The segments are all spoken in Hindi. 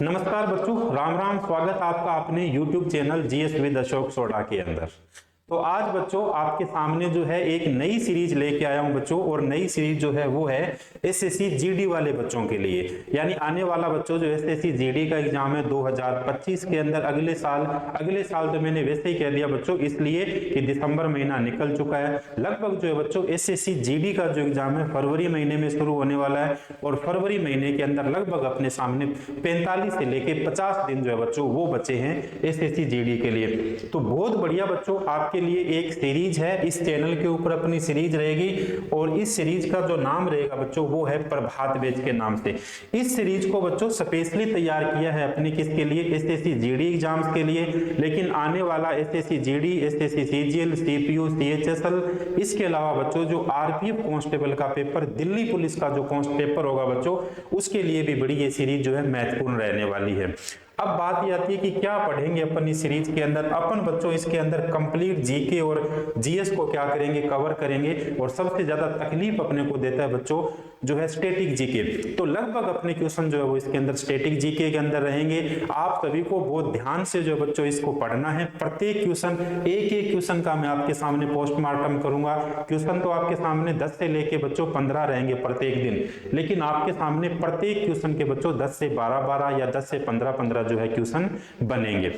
नमस्कार बच्चों, राम राम। स्वागत आपका अपने YouTube channel GS with Ashok soda के अंदर। तो आज बच्चों आपके सामने जो है एक नई सीरीज लेके आया हूं बच्चों, और नई सीरीज जो है वो है एसएससी जीडी वाले बच्चों के लिए। यानी आने वाला बच्चों जो एसएससी जीडी का एग्जाम है 2025 के अंदर, अगले साल तो मैंने वैसे ही कह दिया बच्चों, इसलिए कि दिसंबर महीना निकल चुका है। लगभग जो है बच्चों एसएससी जीडी का जो एग्जाम है फरवरी महीने में शुरू होने वाला है, और फरवरी महीने के अंदर लगभग अपने सामने 45 से लेके 50 दिन जो है बच्चों वो बचे हैं एसएससी जीडी के लिए। तो बहुत बढ़िया बच्चों आपके लिए एक सीरीज है, इस चैनल के ऊपर अपनी सीरीज रहेगी, और इस सीरीज का जो नाम रहेगा बच्चों वो है प्रभात बैच के नाम से। इस सीरीज को बच्चों स्पेशली तैयार किया है अपने किसके लिए, एसएससी जीडी एग्जाम्स के लिए। लेकिन आने वाला SSC GD, SSC CGL, CPU, CHSL, इसके अलावा बच्चों जो आरपीएफ कांस्टेबल का पेपर, दिल्ली पुलिस का जो पेपर होगा बच्चों, उसके लिए भी बड़ी ये सीरीज जो है महत्वपूर्ण रहने वाली है। अब बात ये आती है कि क्या पढ़ेंगे अपन इस सीरीज के अंदर। अपन बच्चों इसके अंदर कंप्लीट जीके और जीएस को क्या करेंगे, कवर करेंगे, और सबसे ज्यादा तकलीफ अपने को देता है बच्चों जो है स्टैटिक जीके। तो लगभग अपने क्वेश्चन जो है वो इसके अंदर स्टैटिक जीके के अंदर रहेंगे। आप सभी को बहुत ध्यान से जो बच्चों इसको पढ़ना है। प्रत्येक क्वेश्चन, एक एक क्वेश्चन का मैं आपके सामने पोस्टमार्टम करूंगा। क्वेश्चन तो आपके सामने 10 से लेके बच्चों 15 रहेंगे प्रत्येक दिन, लेकिन आपके सामने प्रत्येक क्वेश्चन के बच्चों 10 से 12 या 10 से 15 जो है क्वेश्चन बनेंगे।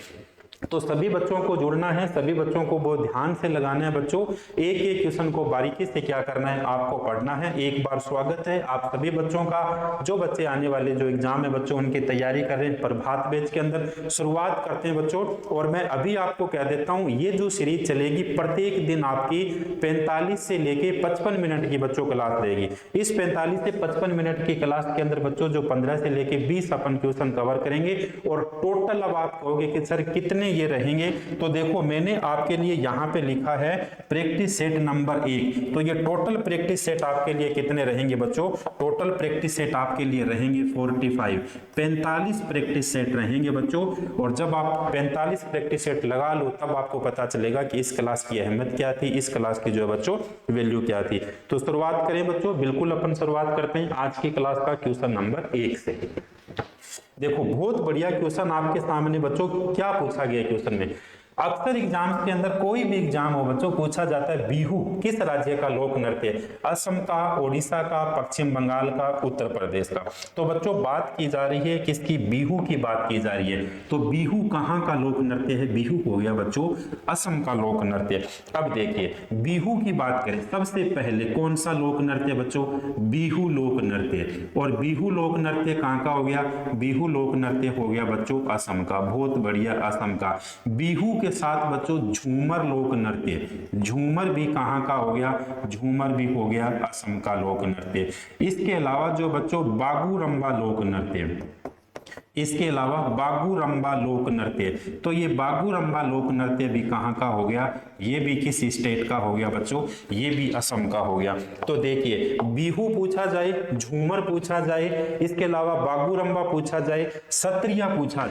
तो सभी बच्चों को जुड़ना है, सभी बच्चों को बहुत ध्यान से लगाना है बच्चों। एक एक क्वेश्चन को बारीकी से क्या करना है, आपको पढ़ना है। एक बार स्वागत है आप सभी बच्चों का। जो बच्चे आने वाले जो एग्जाम है बच्चों उनकी तैयारी कर रहे हैं प्रभात बैच के अंदर। शुरुआत करते हैं बच्चों, और मैं अभी आपको कह देता हूं ये जो सीरीज चलेगी प्रत्येक दिन आपकी 45 से लेके 55 मिनट की बच्चों क्लास रहेगी। इस 45 से 55 मिनट की क्लास के अंदर बच्चों जो 15 से लेके 20 अपन क्वेश्चन कवर करेंगे, और टोटल अब आप कहोगे कि सर कितने ये रहेंगे, तो देखो मैंने आपके लिए यहाँ पे लिखा है प्रैक्टिस सेट नंबर 1। तो ये टोटल प्रैक्टिस सेट आपके लिए कितने रहेंगे बच्चों, टोटल प्रैक्टिस सेट आपके लिए रहेंगे 45 प्रैक्टिस सेट रहेंगे बच्चों। और जब आप 45 प्रैक्टिस सेट लगा लो तब आपको पता चलेगा कि इस क्लास की अहमियत क्या थी, इस क्लास की जो है बच्चों वैल्यू क्या थी। तो शुरुआत करें बच्चों, बिल्कुल अपन शुरुआत करते हैं आज की क्लास का क्वेश्चन नंबर 1 से। देखो बहुत बढ़िया क्वेश्चन आपके सामने बच्चों। क्या पूछा गया क्वेश्चन में, अक्सर एग्जाम्स के अंदर कोई भी एग्जाम हो बच्चों पूछा जाता है बिहू किस राज्य का लोक नृत्य है, असम का, ओडिशा का, पश्चिम बंगाल का, उत्तर प्रदेश का। तो बच्चों बात की जा रही है किसकी, बिहू की बात की जा रही है। तो बिहू कहाँ का लोक नृत्य है, बिहू हो गया बच्चों असम का लोक नृत्य। अब देखिए बिहू की बात करें, सबसे पहले कौन सा लोक नृत्य बच्चों, बिहू लोक नृत्य। और बिहू लोक नृत्य कहाँ का हो गया, बिहू लोक नृत्य हो गया बच्चों असम का। बहुत बढ़िया, असम का। बिहू के साथ बच्चों झूमर लोक नृत्य, झूमर भी कहां का हो गया, झूमर भी हो गया असम का लोक नृत्य। इसके अलावा जो बच्चों बागुरम्बा लोक नृत्य, इसके अलावा बागुरम्बा लोक नृत्य, तो ये बागुरम्बा लोक नृत्य भी कहां का हो गया, ये भी किस स्टेट का हो गया बच्चों, ये भी असम का हो गया। तो देखिए बिहू पूछा जाए, झूमर पूछा जाए, इसके अलावा बागुरम्बा पूछा जाए, सत्रिया पूछा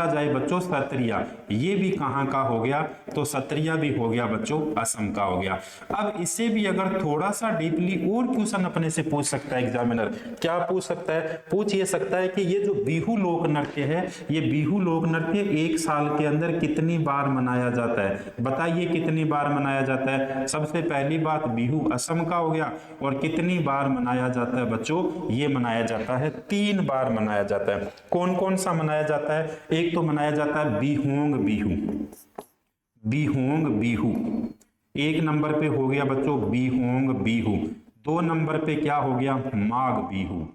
जाए बच्चों, सत्रिया ये भी कहां का हो गया, तो सत्रिया भी हो गया बच्चों असम का हो गया। अब इससे भी अगर थोड़ा सा डीपली और क्वेश्चन अपने से पूछ सकता है एग्जामिनर, क्या पूछ सकता है, पूछ ये सकता है कि ये जो बिहू लोक नृत्य है, ये बिहू लोक नृत्य एक साल के अंदर कितनी बार मनाया जाता है, बताइए कितनी बार मनाया जाता है। सबसे पहली बात बिहू असम का हो गया, और कितनी बार मनाया जाता है बच्चों, ये मनाया जाता है 3 बार मनाया जाता है। कौन कौन सा मनाया जाता है, एक तो मनाया जाता है बिहोंग बिहू, बिहोंग बिहू एक नंबर पे हो गया बच्चों बिहोंग बिहू। 2 नंबर पे क्या हो गया, माघ बिहू,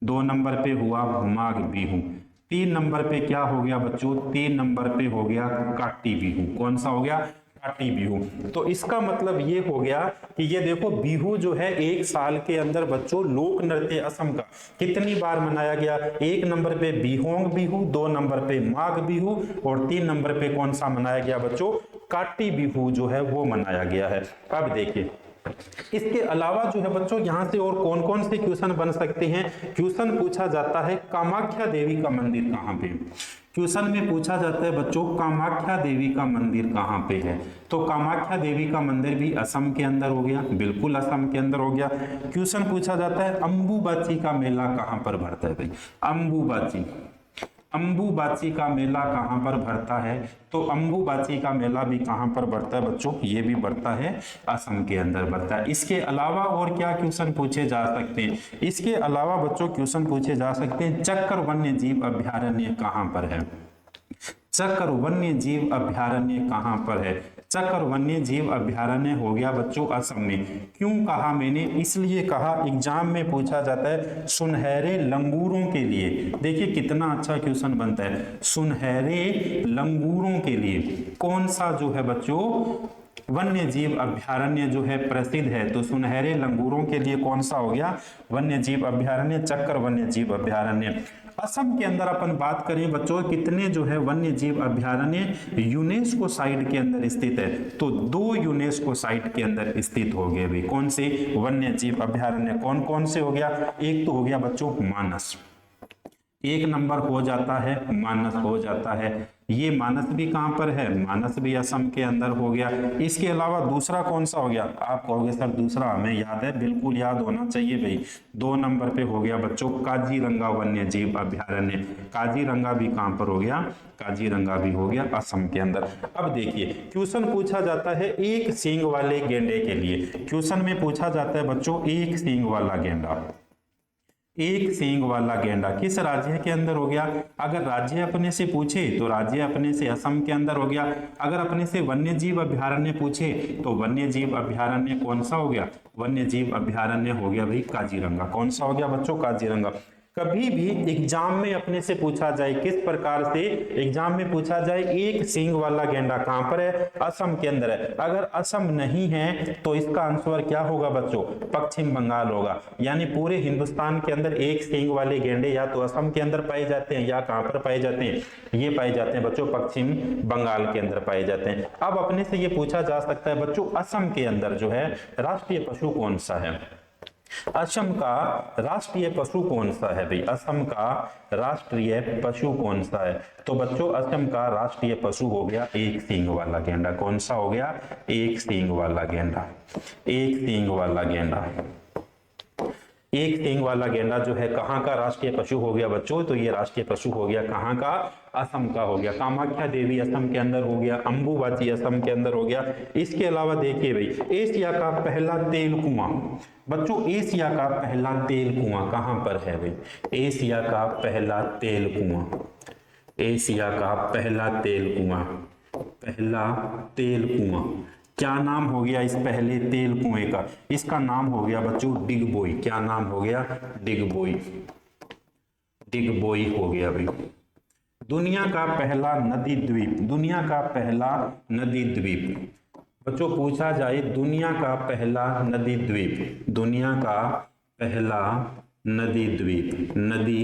2 नंबर पे हुआ माघ बिहू। 3 नंबर पे क्या हो गया बच्चों, 3 नंबर पे हो गया काटी बिहू। कौन सा हो गया, काटी बिहू। तो इसका मतलब ये हो गया कि ये देखो बिहू जो है एक साल के अंदर बच्चों लोक नृत्य असम का कितनी बार मनाया गया, 1 नंबर पे बिहोंग बिहू, 2 नंबर पे माघ बिहू, और 3 नंबर पे कौन सा मनाया गया बच्चों, काटी बिहू जो है वो मनाया गया है। अब देखिए इसके अलावा जो है बच्चों यहाँ से और कौन कौन से क्वेश्चन बन सकते हैं। क्वेश्चन पूछा जाता है कामाख्या देवी का मंदिर कहाँ पे, क्वेश्चन में पूछा जाता है बच्चों कामाख्या देवी का मंदिर कहाँ पे है। तो कामाख्या देवी का मंदिर भी असम के अंदर हो गया, बिल्कुल असम के अंदर हो गया। क्वेश्चन पूछा जाता है अंबुबाची का मेला कहाँ पर भरता है भाई, अंबुबाची, अंबुबाची का मेला कहाँ पर भरता है? तो अंबुबाची का मेला भी कहाँ पर बढ़ता है बच्चों? ये भी बढ़ता है असम के अंदर बढ़ता है। इसके अलावा और क्या क्वेश्चन पूछे जा सकते हैं? इसके अलावा बच्चों क्वेश्चन पूछे जा सकते हैं, चक्र वन्य जीव अभ्यारण्य कहाँ पर है? चक्र वन्य जीव अभ्यारण्य कहाँ पर है? चक्र वन्य जीव अभ्यारण्य हो गया बच्चों असम में। क्यों कहा मैंने? इसलिए कहा एग्जाम में पूछा जाता है सुनहरे लंगूरों के लिए। देखिए कितना अच्छा क्वेश्चन बनता है, सुनहरे लंगूरों के लिए कौन सा जो है बच्चों वन्य जीव अभ्यारण्य जो है प्रसिद्ध है? तो सुनहरे लंगूरों के लिए कौन सा हो गया वन्य जीव अभ्यारण्य? चक्र वन्य जीव अभ्यारण्य। असम के अंदर अपन बात करें बच्चों कितने जो है वन्य जीव अभ्यारण्य यूनेस्को साइट के अंदर स्थित है? तो 2 यूनेस्को साइट के अंदर स्थित हो गए। भी कौन से वन्य जीव अभ्यारण्य कौन कौन से हो गया? एक तो हो गया बच्चों मानस, एक नंबर हो जाता है मानस हो जाता है। ये मानस भी कहां पर है? मानस भी असम के अंदर हो गया। इसके अलावा दूसरा कौन सा हो गया? आप कहोगे सर दूसरा हमें याद है, बिल्कुल याद होना चाहिए भाई। 2 नंबर पे हो गया बच्चों काजीरंगा वन्य जीव अभ्यारण्य। काजीरंगा भी कहां पर हो गया? काजीरंगा भी हो गया असम के अंदर। अब देखिए क्वेश्चन पूछा जाता है एक सींग वाले गेंडे के लिए। क्वेश्चन में पूछा जाता है बच्चों एक सींग वाला गेंडा, एक सींग वाला गेंडा किस राज्य के अंदर हो गया? अगर राज्य अपने से पूछे तो राज्य अपने से असम के अंदर हो गया। अगर अपने से वन्य जीव अभ्यारण्य पूछे तो वन्य जीव अभ्यारण्य कौन सा हो गया? वन्य जीव अभ्यारण्य हो गया भाई काजीरंगा। कौन सा हो गया बच्चों? काजीरंगा। कभी भी एग्जाम में अपने से पूछा जाए किस प्रकार से एग्जाम में पूछा जाए एक सींग वाला गेंडा कहां पर है? असम के अंदर है। अगर असम नहीं है तो इसका आंसर क्या होगा बच्चों? पश्चिम बंगाल होगा। यानी पूरे हिंदुस्तान के अंदर एक सींग वाले गेंडे या तो असम के अंदर पाए जाते हैं या कहां पर पाए जाते हैं? ये पाए जाते हैं बच्चों पश्चिम बंगाल के अंदर पाए जाते हैं। अब अपने से ये पूछा जा सकता है बच्चों असम के अंदर जो है राष्ट्रीय पशु कौन सा है? असम का राष्ट्रीय पशु कौन सा है भाई? असम का राष्ट्रीय पशु कौन सा है? तो बच्चों असम का राष्ट्रीय पशु हो गया एक सींग वाला गेंडा। कौन सा हो गया? एक सींग वाला गेंडा। एक सींग वाला गेंडा। एक सींग वाला गेंडा जो है कहाँ का राष्ट्रीय पशु हो गया बच्चों? तो ये राष्ट्रीय पशु हो गया कहाँ का? असम का हो गया। कामाख्या देवी असम के अंदर हो गया, अंबुबाची असम के अंदर हो गया। इसके अलावा देखिए भाई एशिया का पहला तेल कुआं बच्चों, एशिया का पहला तेल कुआं कहां पर है भाई? एशिया का पहला तेल कुआं, एशिया का पहला तेल कुआं, पहला तेल कुआं क्या नाम हो गया इस पहले तेल कुएं का? इसका नाम हो गया बच्चों डिगबोई। क्या नाम हो गया? डिगबोई। डिगबोई हो गया भाई। दुनिया का पहला नदी द्वीप, दुनिया का पहला नदी द्वीप बच्चों पूछा जाए दुनिया का पहला नदी द्वीप, दुनिया का पहला नदी द्वीप, नदी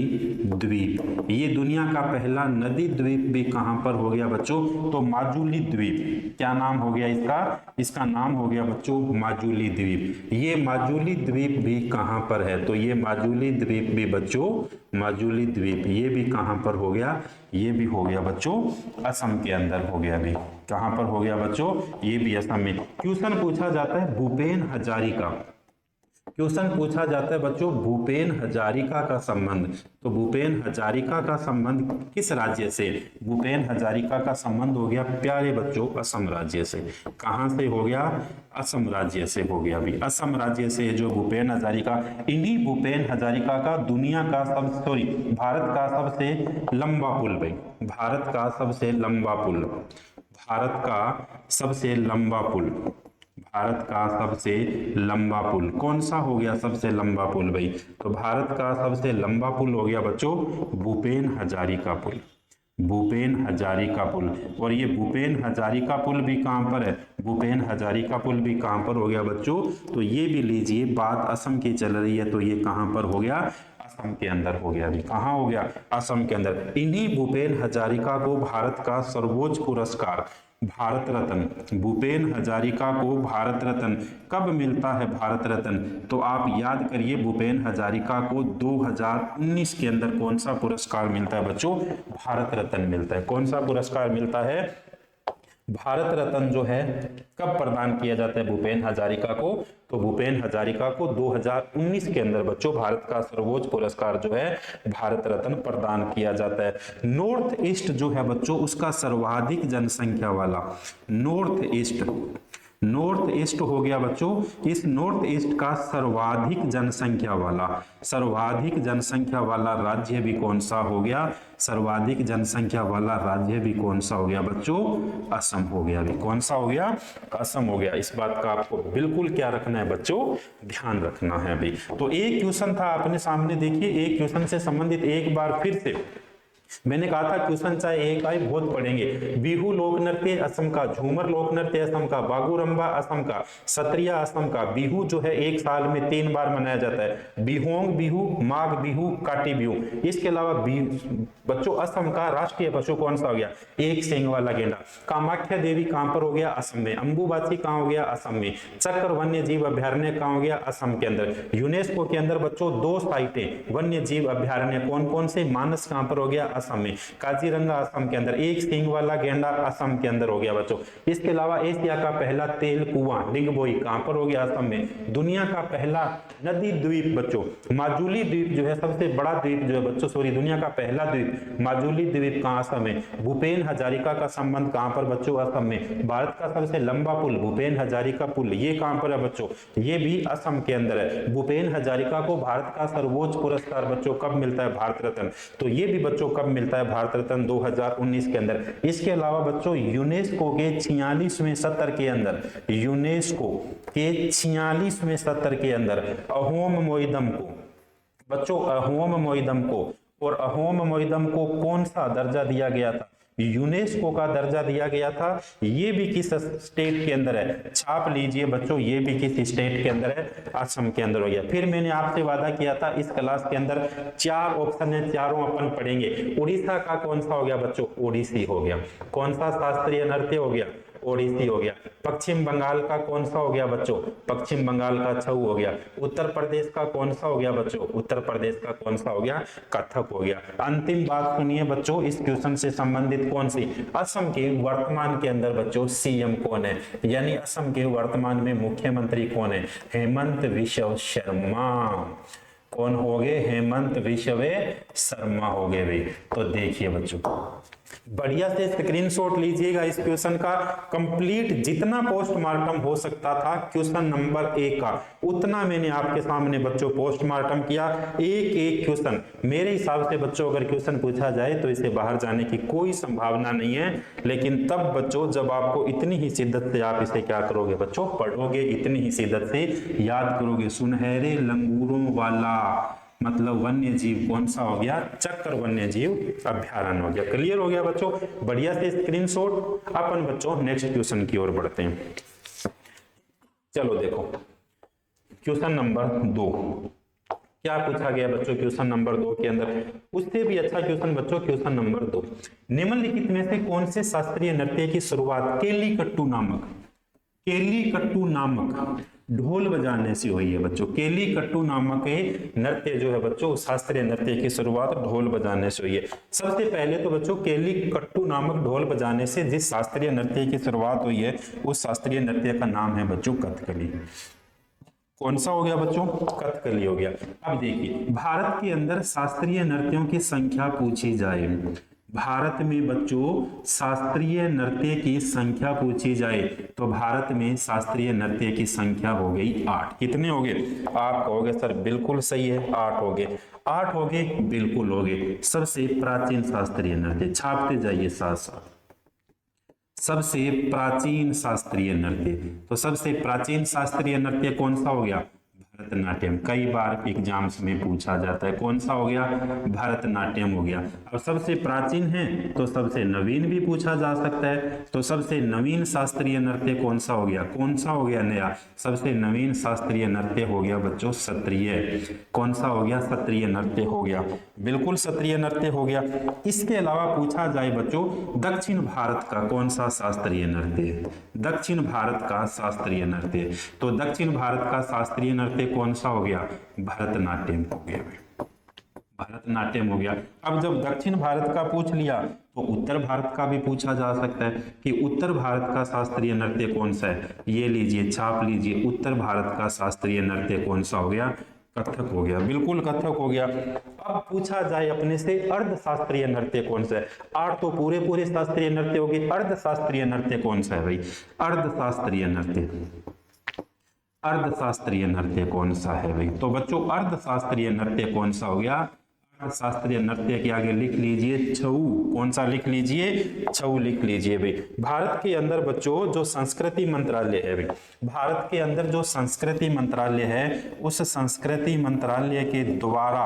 द्वीप, ये दुनिया का पहला नदी द्वीप भी कहां पर हो गया बच्चों? तो माजुली द्वीप। क्या नाम हो गया इसका? इसका नाम हो गया बच्चों माजुली द्वीप। ये माजुली द्वीप भी कहां पर है? तो ये माजुली द्वीप भी बच्चों, माजुली द्वीप ये भी कहां पर हो गया? ये भी हो गया बच्चों असम के अंदर हो गया। भी कहां पर हो गया बच्चों? ये भी असम में। क्वेश्चन पूछा जाता है भूपेन हजारिका, क्वेश्चन पूछा जाता है बच्चों भूपेन हजारिका का संबंध। तो भूपेन हजारिका का संबंध किस राज्य से? भूपेन हजारिका का संबंध हो गया प्यारे बच्चों असम राज्य से। कहां से हो गया? असम राज्य से हो गया भी। असम राज्य से जो भूपेन हजारिका, इन्हीं भूपेन हजारिका का दुनिया का भारत का सबसे लंबा पुल भाई, भारत का सबसे लंबा पुल, भारत का सबसे लंबा पुल, भारत का सबसे लंबा पुल कौन सा हो गया? सबसे लंबा पुल भाई। तो भारत का सबसे लंबा पुल हो गया बच्चों भूपेन हजारिका पुल, भूपेन हजारिका पुल। और ये भूपेन हजारिका पुल भी कहां पर है? भूपेन हजारिका पुल भी कहां पर हो गया बच्चों? तो ये भी लीजिए, बात असम की चल रही है तो ये कहां पर हो गया? असम के अंदर हो गया। भी कहां हो गया? असम के अंदर। इन्हीं भूपेन हजारिका को भारत का सर्वोच्च पुरस्कार भारत रत्न, भूपेन हजारिका को भारत रत्न कब मिलता है? भारत रत्न तो आप याद करिए भूपेन हजारिका को 2019 के अंदर कौन सा पुरस्कार मिलता है बच्चों? भारत रत्न मिलता है। कौन सा पुरस्कार मिलता है? भारत रत्न जो है कब प्रदान किया जाता है भूपेन हजारिका को? तो भूपेन हजारिका को 2019 के अंदर बच्चों भारत का सर्वोच्च पुरस्कार जो है भारत रत्न प्रदान किया जाता है। नॉर्थ ईस्ट जो है बच्चों उसका सर्वाधिक जनसंख्या वाला नॉर्थ ईस्ट हो गया बच्चों, इस नॉर्थ ईस्ट का सर्वाधिक जनसंख्या वाला राज्य भी कौन सा हो गया? सर्वाधिक जनसंख्या वाला राज्य भी कौन सा हो गया बच्चों? असम हो गया। भी कौन सा हो गया? असम हो गया। इस बात का आपको बिल्कुल क्या रखना है बच्चों? ध्यान रखना है भी। तो एक क्वेश्चन था अपने सामने, देखिए एक क्वेश्चन से संबंधित एक बार फिर से मैंने कहा था क्वेश्चन चाहे एक आए बहुत पढ़ेंगे। बिहू लोक नृत्य असम का, झूमर लोक नृत्य असम का, बागुरम्बा असम का, सत्रिया असम का। बिहू जो है एक साल में 3 बार मनाया जाता है, बिहोंग बिहू, माघ बिहू, काटी बिहू। इसके अलावा बच्चों असम का राष्ट्रीय पशु कौन सा हो गया? एक सींग वाला गेंडा। कामाख्या देवी कहां पर हो गया? असम में। अंबुबाची कहां हो गया? असम में। चक्र वन्य जीव अभ्यारण्य कहां हो गया? असम के अंदर। यूनेस्को के अंदर बच्चों 2 साइटें वन्य जीव अभ्यारण्य कौन कौन से? मानस कहां पर हो गया? असम में। काजीरंगा असम के अंदर। एक सींग वाला गेंडा असम के अंदर हो गया बच्चों। इसके अलावा एशिया का पहला तेल कुआं डिगबोई कहां पर हो गया? असम में। दुनिया का पहला नदी द्वीप बच्चों माजुली द्वीप जो है सबसे बड़ा द्वीप जो है बच्चों, सॉरी दुनिया का पहला द्वीप माजुली द्वीप कहां? असम में। भूपेन हजारिका का संबंध कहां पर बच्चों? असम में। भारत का सबसे लंबा पुल भूपेन हजारिका पुल, ये कहां पर है बच्चों? ये भी असम के अंदर है। भूपेन हजारिका को भारत का सर्वोच्च पुरस्कार बच्चों कब मिलता है? भारत रत्न। तो ये भी बच्चों कब मिलता है? भारत रत्न 2019 के अंदर। इसके अलावा बच्चों यूनेस्को के 46वें सत्र के अंदर, यूनेस्को के 46वें सत्र के अंदर अहोम मोइदम को बच्चों, अहोम मोइदम को और अहोम मोइदम को कौन सा दर्जा दिया गया था? यूनेस्को का दर्जा दिया गया था। ये भी किस स्टेट के अंदर है? छाप लीजिए बच्चों, ये भी किस स्टेट के अंदर है? असम के अंदर हो गया। फिर मैंने आपसे वादा किया था इस क्लास के अंदर 4 ऑप्शन है, चारों अपन पढ़ेंगे। उड़ीसा का कौन सा हो गया बच्चों? ओडिसी हो गया। कौन सा शास्त्रीय नृत्य हो गया? ओडिसी हो गया। पश्चिम बंगाल का कौन सा हो गया बच्चों? पश्चिम बंगाल का छऊ हो गया। उत्तर प्रदेश का कौन सा हो गया बच्चों? उत्तर प्रदेश का कौन सा हो गया? कथक हो गया। अंतिम बात सुनिए बच्चों, इस क्वेश्चन से संबंधित कौन सी? असम के वर्तमान के अंदर बच्चों सीएम कौन है, यानी असम के वर्तमान में मुख्यमंत्री कौन है? हेमंत विश्व शर्मा। कौन हो गए? हेमंत विश्व शर्मा हो गए भाई। तो देखिए बच्चों बढ़िया से स्क्रीनशॉट लीजिएगा इस क्वेश्चन का। कंप्लीट जितना पोस्टमार्टम हो सकता था क्वेश्चन नंबर 1 का उतना मैंने आपके सामने बच्चों पोस्टमार्टम किया। एक एक क्वेश्चन मेरे हिसाब से बच्चों अगर क्वेश्चन पूछा जाए तो इसे बाहर जाने की कोई संभावना नहीं है, लेकिन तब बच्चों जब आपको इतनी ही शिद्दत से आप इसे क्या करोगे बच्चों? पढ़ोगे, इतनी ही शिद्दत से याद करोगे। सुनहरे लंगूरों वाला मतलब वन्य जीव कौन सा हो गया? चक्र वन्य जीव अभ्यारण्य हो गया। क्लियर हो गया बच्चों? बढ़िया से स्क्रीनशॉट। अपन बच्चों नेक्स्ट क्वेश्चन की ओर बढ़ते हैं। चलो देखो क्वेश्चन नंबर 2 क्या पूछा गया बच्चों क्वेश्चन नंबर 2 के अंदर? उससे भी अच्छा क्वेश्चन बच्चों क्वेश्चन नंबर 2, निम्नलिखित में से कौन से शास्त्रीय नृत्य की शुरुआत केलीकट्टू नामक ढोल बजाने से हुई है बच्चों? केलीकट्टू नामक नृत्य जो है बच्चों शास्त्रीय नृत्य की शुरुआत ढोल बजाने से हुई है। सबसे पहले तो बच्चों केलीकट्टू नामक ढोल बजाने से जिस शास्त्रीय नृत्य की शुरुआत हुई है उस शास्त्रीय नृत्य का नाम है बच्चों कथकली। कौन सा हो गया बच्चों? कथकली हो गया। अब देखिए भारत के अंदर शास्त्रीय नृत्यों की संख्या पूछी जाए, भारत में बच्चों शास्त्रीय नृत्य की संख्या पूछी जाए तो भारत में शास्त्रीय नृत्य की संख्या हो गई 8। कितने हो गए? आप कहोगे सर बिल्कुल सही है, 8 हो गए। 8 हो गए, बिल्कुल हो गए। सबसे प्राचीन शास्त्रीय नृत्य, छापते जाइए साथ साथ, सबसे प्राचीन शास्त्रीय नृत्य। तो सबसे प्राचीन शास्त्रीय नृत्य कौन सा हो गया? भरतनाट्यम। कई बार एग्जाम्स में पूछा जाता है। कौन सा हो गया? भरतनाट्यम हो गया। और सबसे प्राचीन है तो सबसे नवीन भी पूछा जा सकता है। तो सबसे नवीन शास्त्रीय नृत्य कौन सा हो गया? कौन सा हो गया नया? सबसे नवीन शास्त्रीय नृत्य हो गया बच्चों सत्रिय। कौन सा हो गया? सत्रिय नृत्य हो गया। बिल्कुल सत्रिय नृत्य हो गया। इसके अलावा पूछा जाए बच्चों दक्षिण भारत का कौन सा शास्त्रीय नृत्य? दक्षिण भारत का शास्त्रीय नृत्य। तो दक्षिण भारत का शास्त्रीय नृत्य कौन सा हो गया? भरतनाट्यम हो गया। भरतनाट्यम हो गया। अब जब दक्षिण भारत का पूछ लिया तो उत्तर भारत का भी पूछा जा सकता है कि उत्तर भारत का शास्त्रीय नृत्य कौन सा है। ये लीजिए, छाप लीजिए, उत्तर भारत का शास्त्रीय नृत्य कौन सा हो गया, कथक हो गया, बिल्कुल कथक हो गया। अब पूछा जाए अपने से अर्ध शास्त्रीय नृत्य कौन सा है। 8 तो पूरे पूरे शास्त्रीय नृत्य हो गए, अर्ध शास्त्रीय नृत्य कौन सा है भाई, अर्ध शास्त्रीय नृत्य, अर्ध शास्त्रीय नृत्य कौन सा है भाई। तो बच्चों अर्ध शास्त्रीय नृत्य कौन सा हो गया, शास्त्रीय नृत्य के आगे लिख लीजिए छऊ। कौन सा लिख लीजिए, छऊ लिख लीजिए भाई। भारत के अंदर बच्चों जो संस्कृति मंत्रालय है भाई, भारत के अंदर जो संस्कृति मंत्रालय है, उस संस्कृति मंत्रालय के द्वारा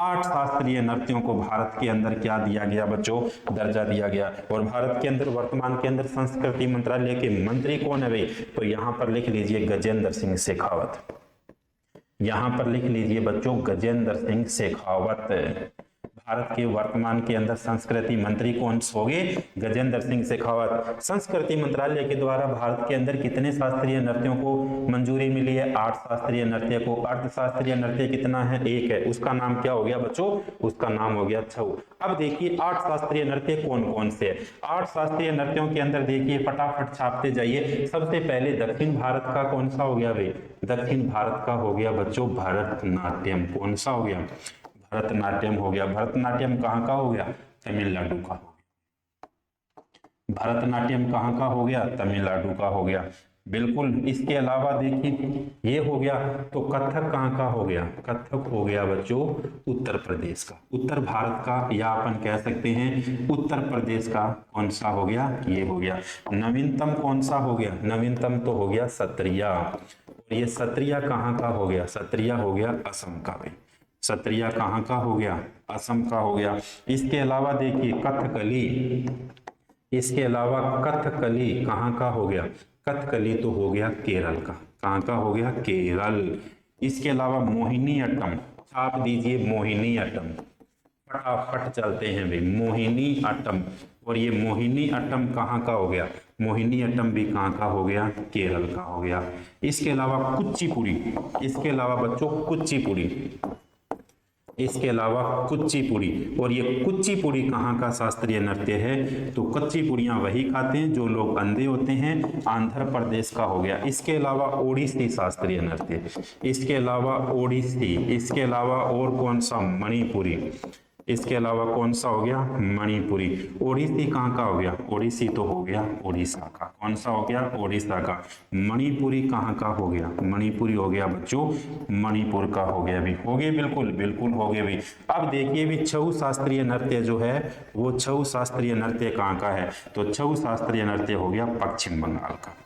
8 शास्त्रीय नृत्यों को भारत के अंदर क्या दिया गया बच्चों, दर्जा दिया गया। और भारत के अंदर वर्तमान के अंदर संस्कृति मंत्रालय के मंत्री कौन है भाई, तो यहां पर लिख लीजिए गजेंद्र सिंह शेखावत। यहां पर लिख लीजिए बच्चों गजेंद्र सिंह शेखावत। भारत के वर्तमान के अंदर संस्कृति मंत्री कौन होंगे, गजेंद्र सिंह शेखावत। संस्कृति मंत्रालय के द्वारा भारत के अंदर कितने शास्त्रीय नृत्यों को मंजूरी मिली है, 8 शास्त्रीय नृत्य को। अर्ध शास्त्रीय नृत्य कितना है, 1 है, उसका नाम क्या हो गया बच्चों, उसका नाम हो गया छऊ। अब देखिए 8 शास्त्रीय नृत्य कौन कौन से है। 8 शास्त्रीय नृत्यों के अंदर देखिए फटाफट छापते जाइए। सबसे पहले दक्षिण भारत का कौन सा हो गया भाई, दक्षिण भारत का हो गया बच्चों भरतनाट्यम। कौन सा हो गया, भरतनाट्यम हो गया। भरतनाट्यम कहाँ का हो गया, तमिलनाडु का हो गया। भरतनाट्यम कहाँ का हो गया, तमिलनाडु का हो गया, बिल्कुल। इसके अलावा देखिए ये हो गया, तो कथक कहाँ का हो गया, कथक हो गया बच्चों उत्तर प्रदेश का, उत्तर भारत का, या अपन कह सकते हैं उत्तर प्रदेश का कौन सा हो गया, ये हो गया। नवीनतम कौन सा हो गया, नवीनतम तो हो गया सत्रिया। और ये सत्रिया कहाँ का हो गया, सत्रिया हो गया असम का भी। सत्रिया कहाँ का हो गया, असम का हो गया। इसके अलावा देखिए कथकली, इसके अलावा कथकली कहाँ का हो गया, कथकली तो हो गया केरल का। कहाँ का हो गया, केरल। इसके अलावा मोहिनी अट्टम, छाप दीजिए मोहिनी अट्टम, फटाफट चलते हैं भाई, मोहिनी अट्टम। और ये मोहिनी अट्टम कहाँ का हो गया, मोहिनी अट्टम भी कहाँ का हो गया, केरल का हो गया। इसके अलावा कुचिपुड़ी, इसके अलावा बच्चों कुचिपुड़ी, इसके अलावा कुचिपुड़ी। और ये कुचिपुड़ी कहाँ का शास्त्रीय नृत्य है, तो कुचिपुड़ियाँ वही खाते हैं जो लोग अंधे होते हैं, आंध्र प्रदेश का हो गया। इसके अलावा ओडिसी शास्त्रीय नृत्य, इसके अलावा ओडिसी, इसके अलावा और कौन सा, मणिपुरी, इसके अलावा कौन सा हो गया, मणिपुरी। ओडिसी कहाँ का हो गया, ओडिसी तो हो गया उड़ीसा का। कौन सा हो गया, उड़ीसा का। मणिपुरी कहाँ का हो गया, मणिपुरी हो गया बच्चों मणिपुर का हो गया भी, हो गए, बिल्कुल बिल्कुल हो गए भी। अब देखिए भी छऊ शास्त्रीय नृत्य जो है, वो छऊ शास्त्रीय नृत्य कहाँ का है, तो छऊ शास्त्रीय नृत्य हो गया पश्चिम बंगाल का।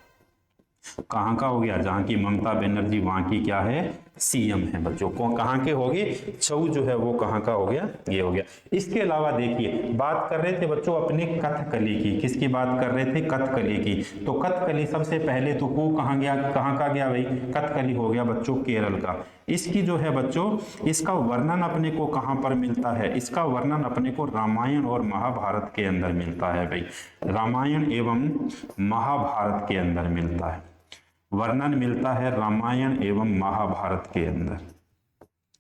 कहाँ का हो गया, जहाँ की ममता बनर्जी वहां की क्या है, सीएम है बच्चों को। कहाँ के हो गए, छऊ जो है वो कहाँ का हो गया, ये हो गया। इसके अलावा देखिए बात कर रहे थे बच्चों अपने कथकली की, किसकी बात कर रहे थे, कथकली की। तो कथकली सबसे पहले तो वो कहाँ गया, कहाँ का गया भाई, कथकली हो गया बच्चों केरल का। इसकी जो है बच्चों, इसका वर्णन अपने को कहाँ पर मिलता है, इसका वर्णन अपने को रामायण और महाभारत के अंदर मिलता है भाई, रामायण एवं महाभारत के अंदर मिलता है, वर्णन मिलता है रामायण एवं महाभारत के अंदर।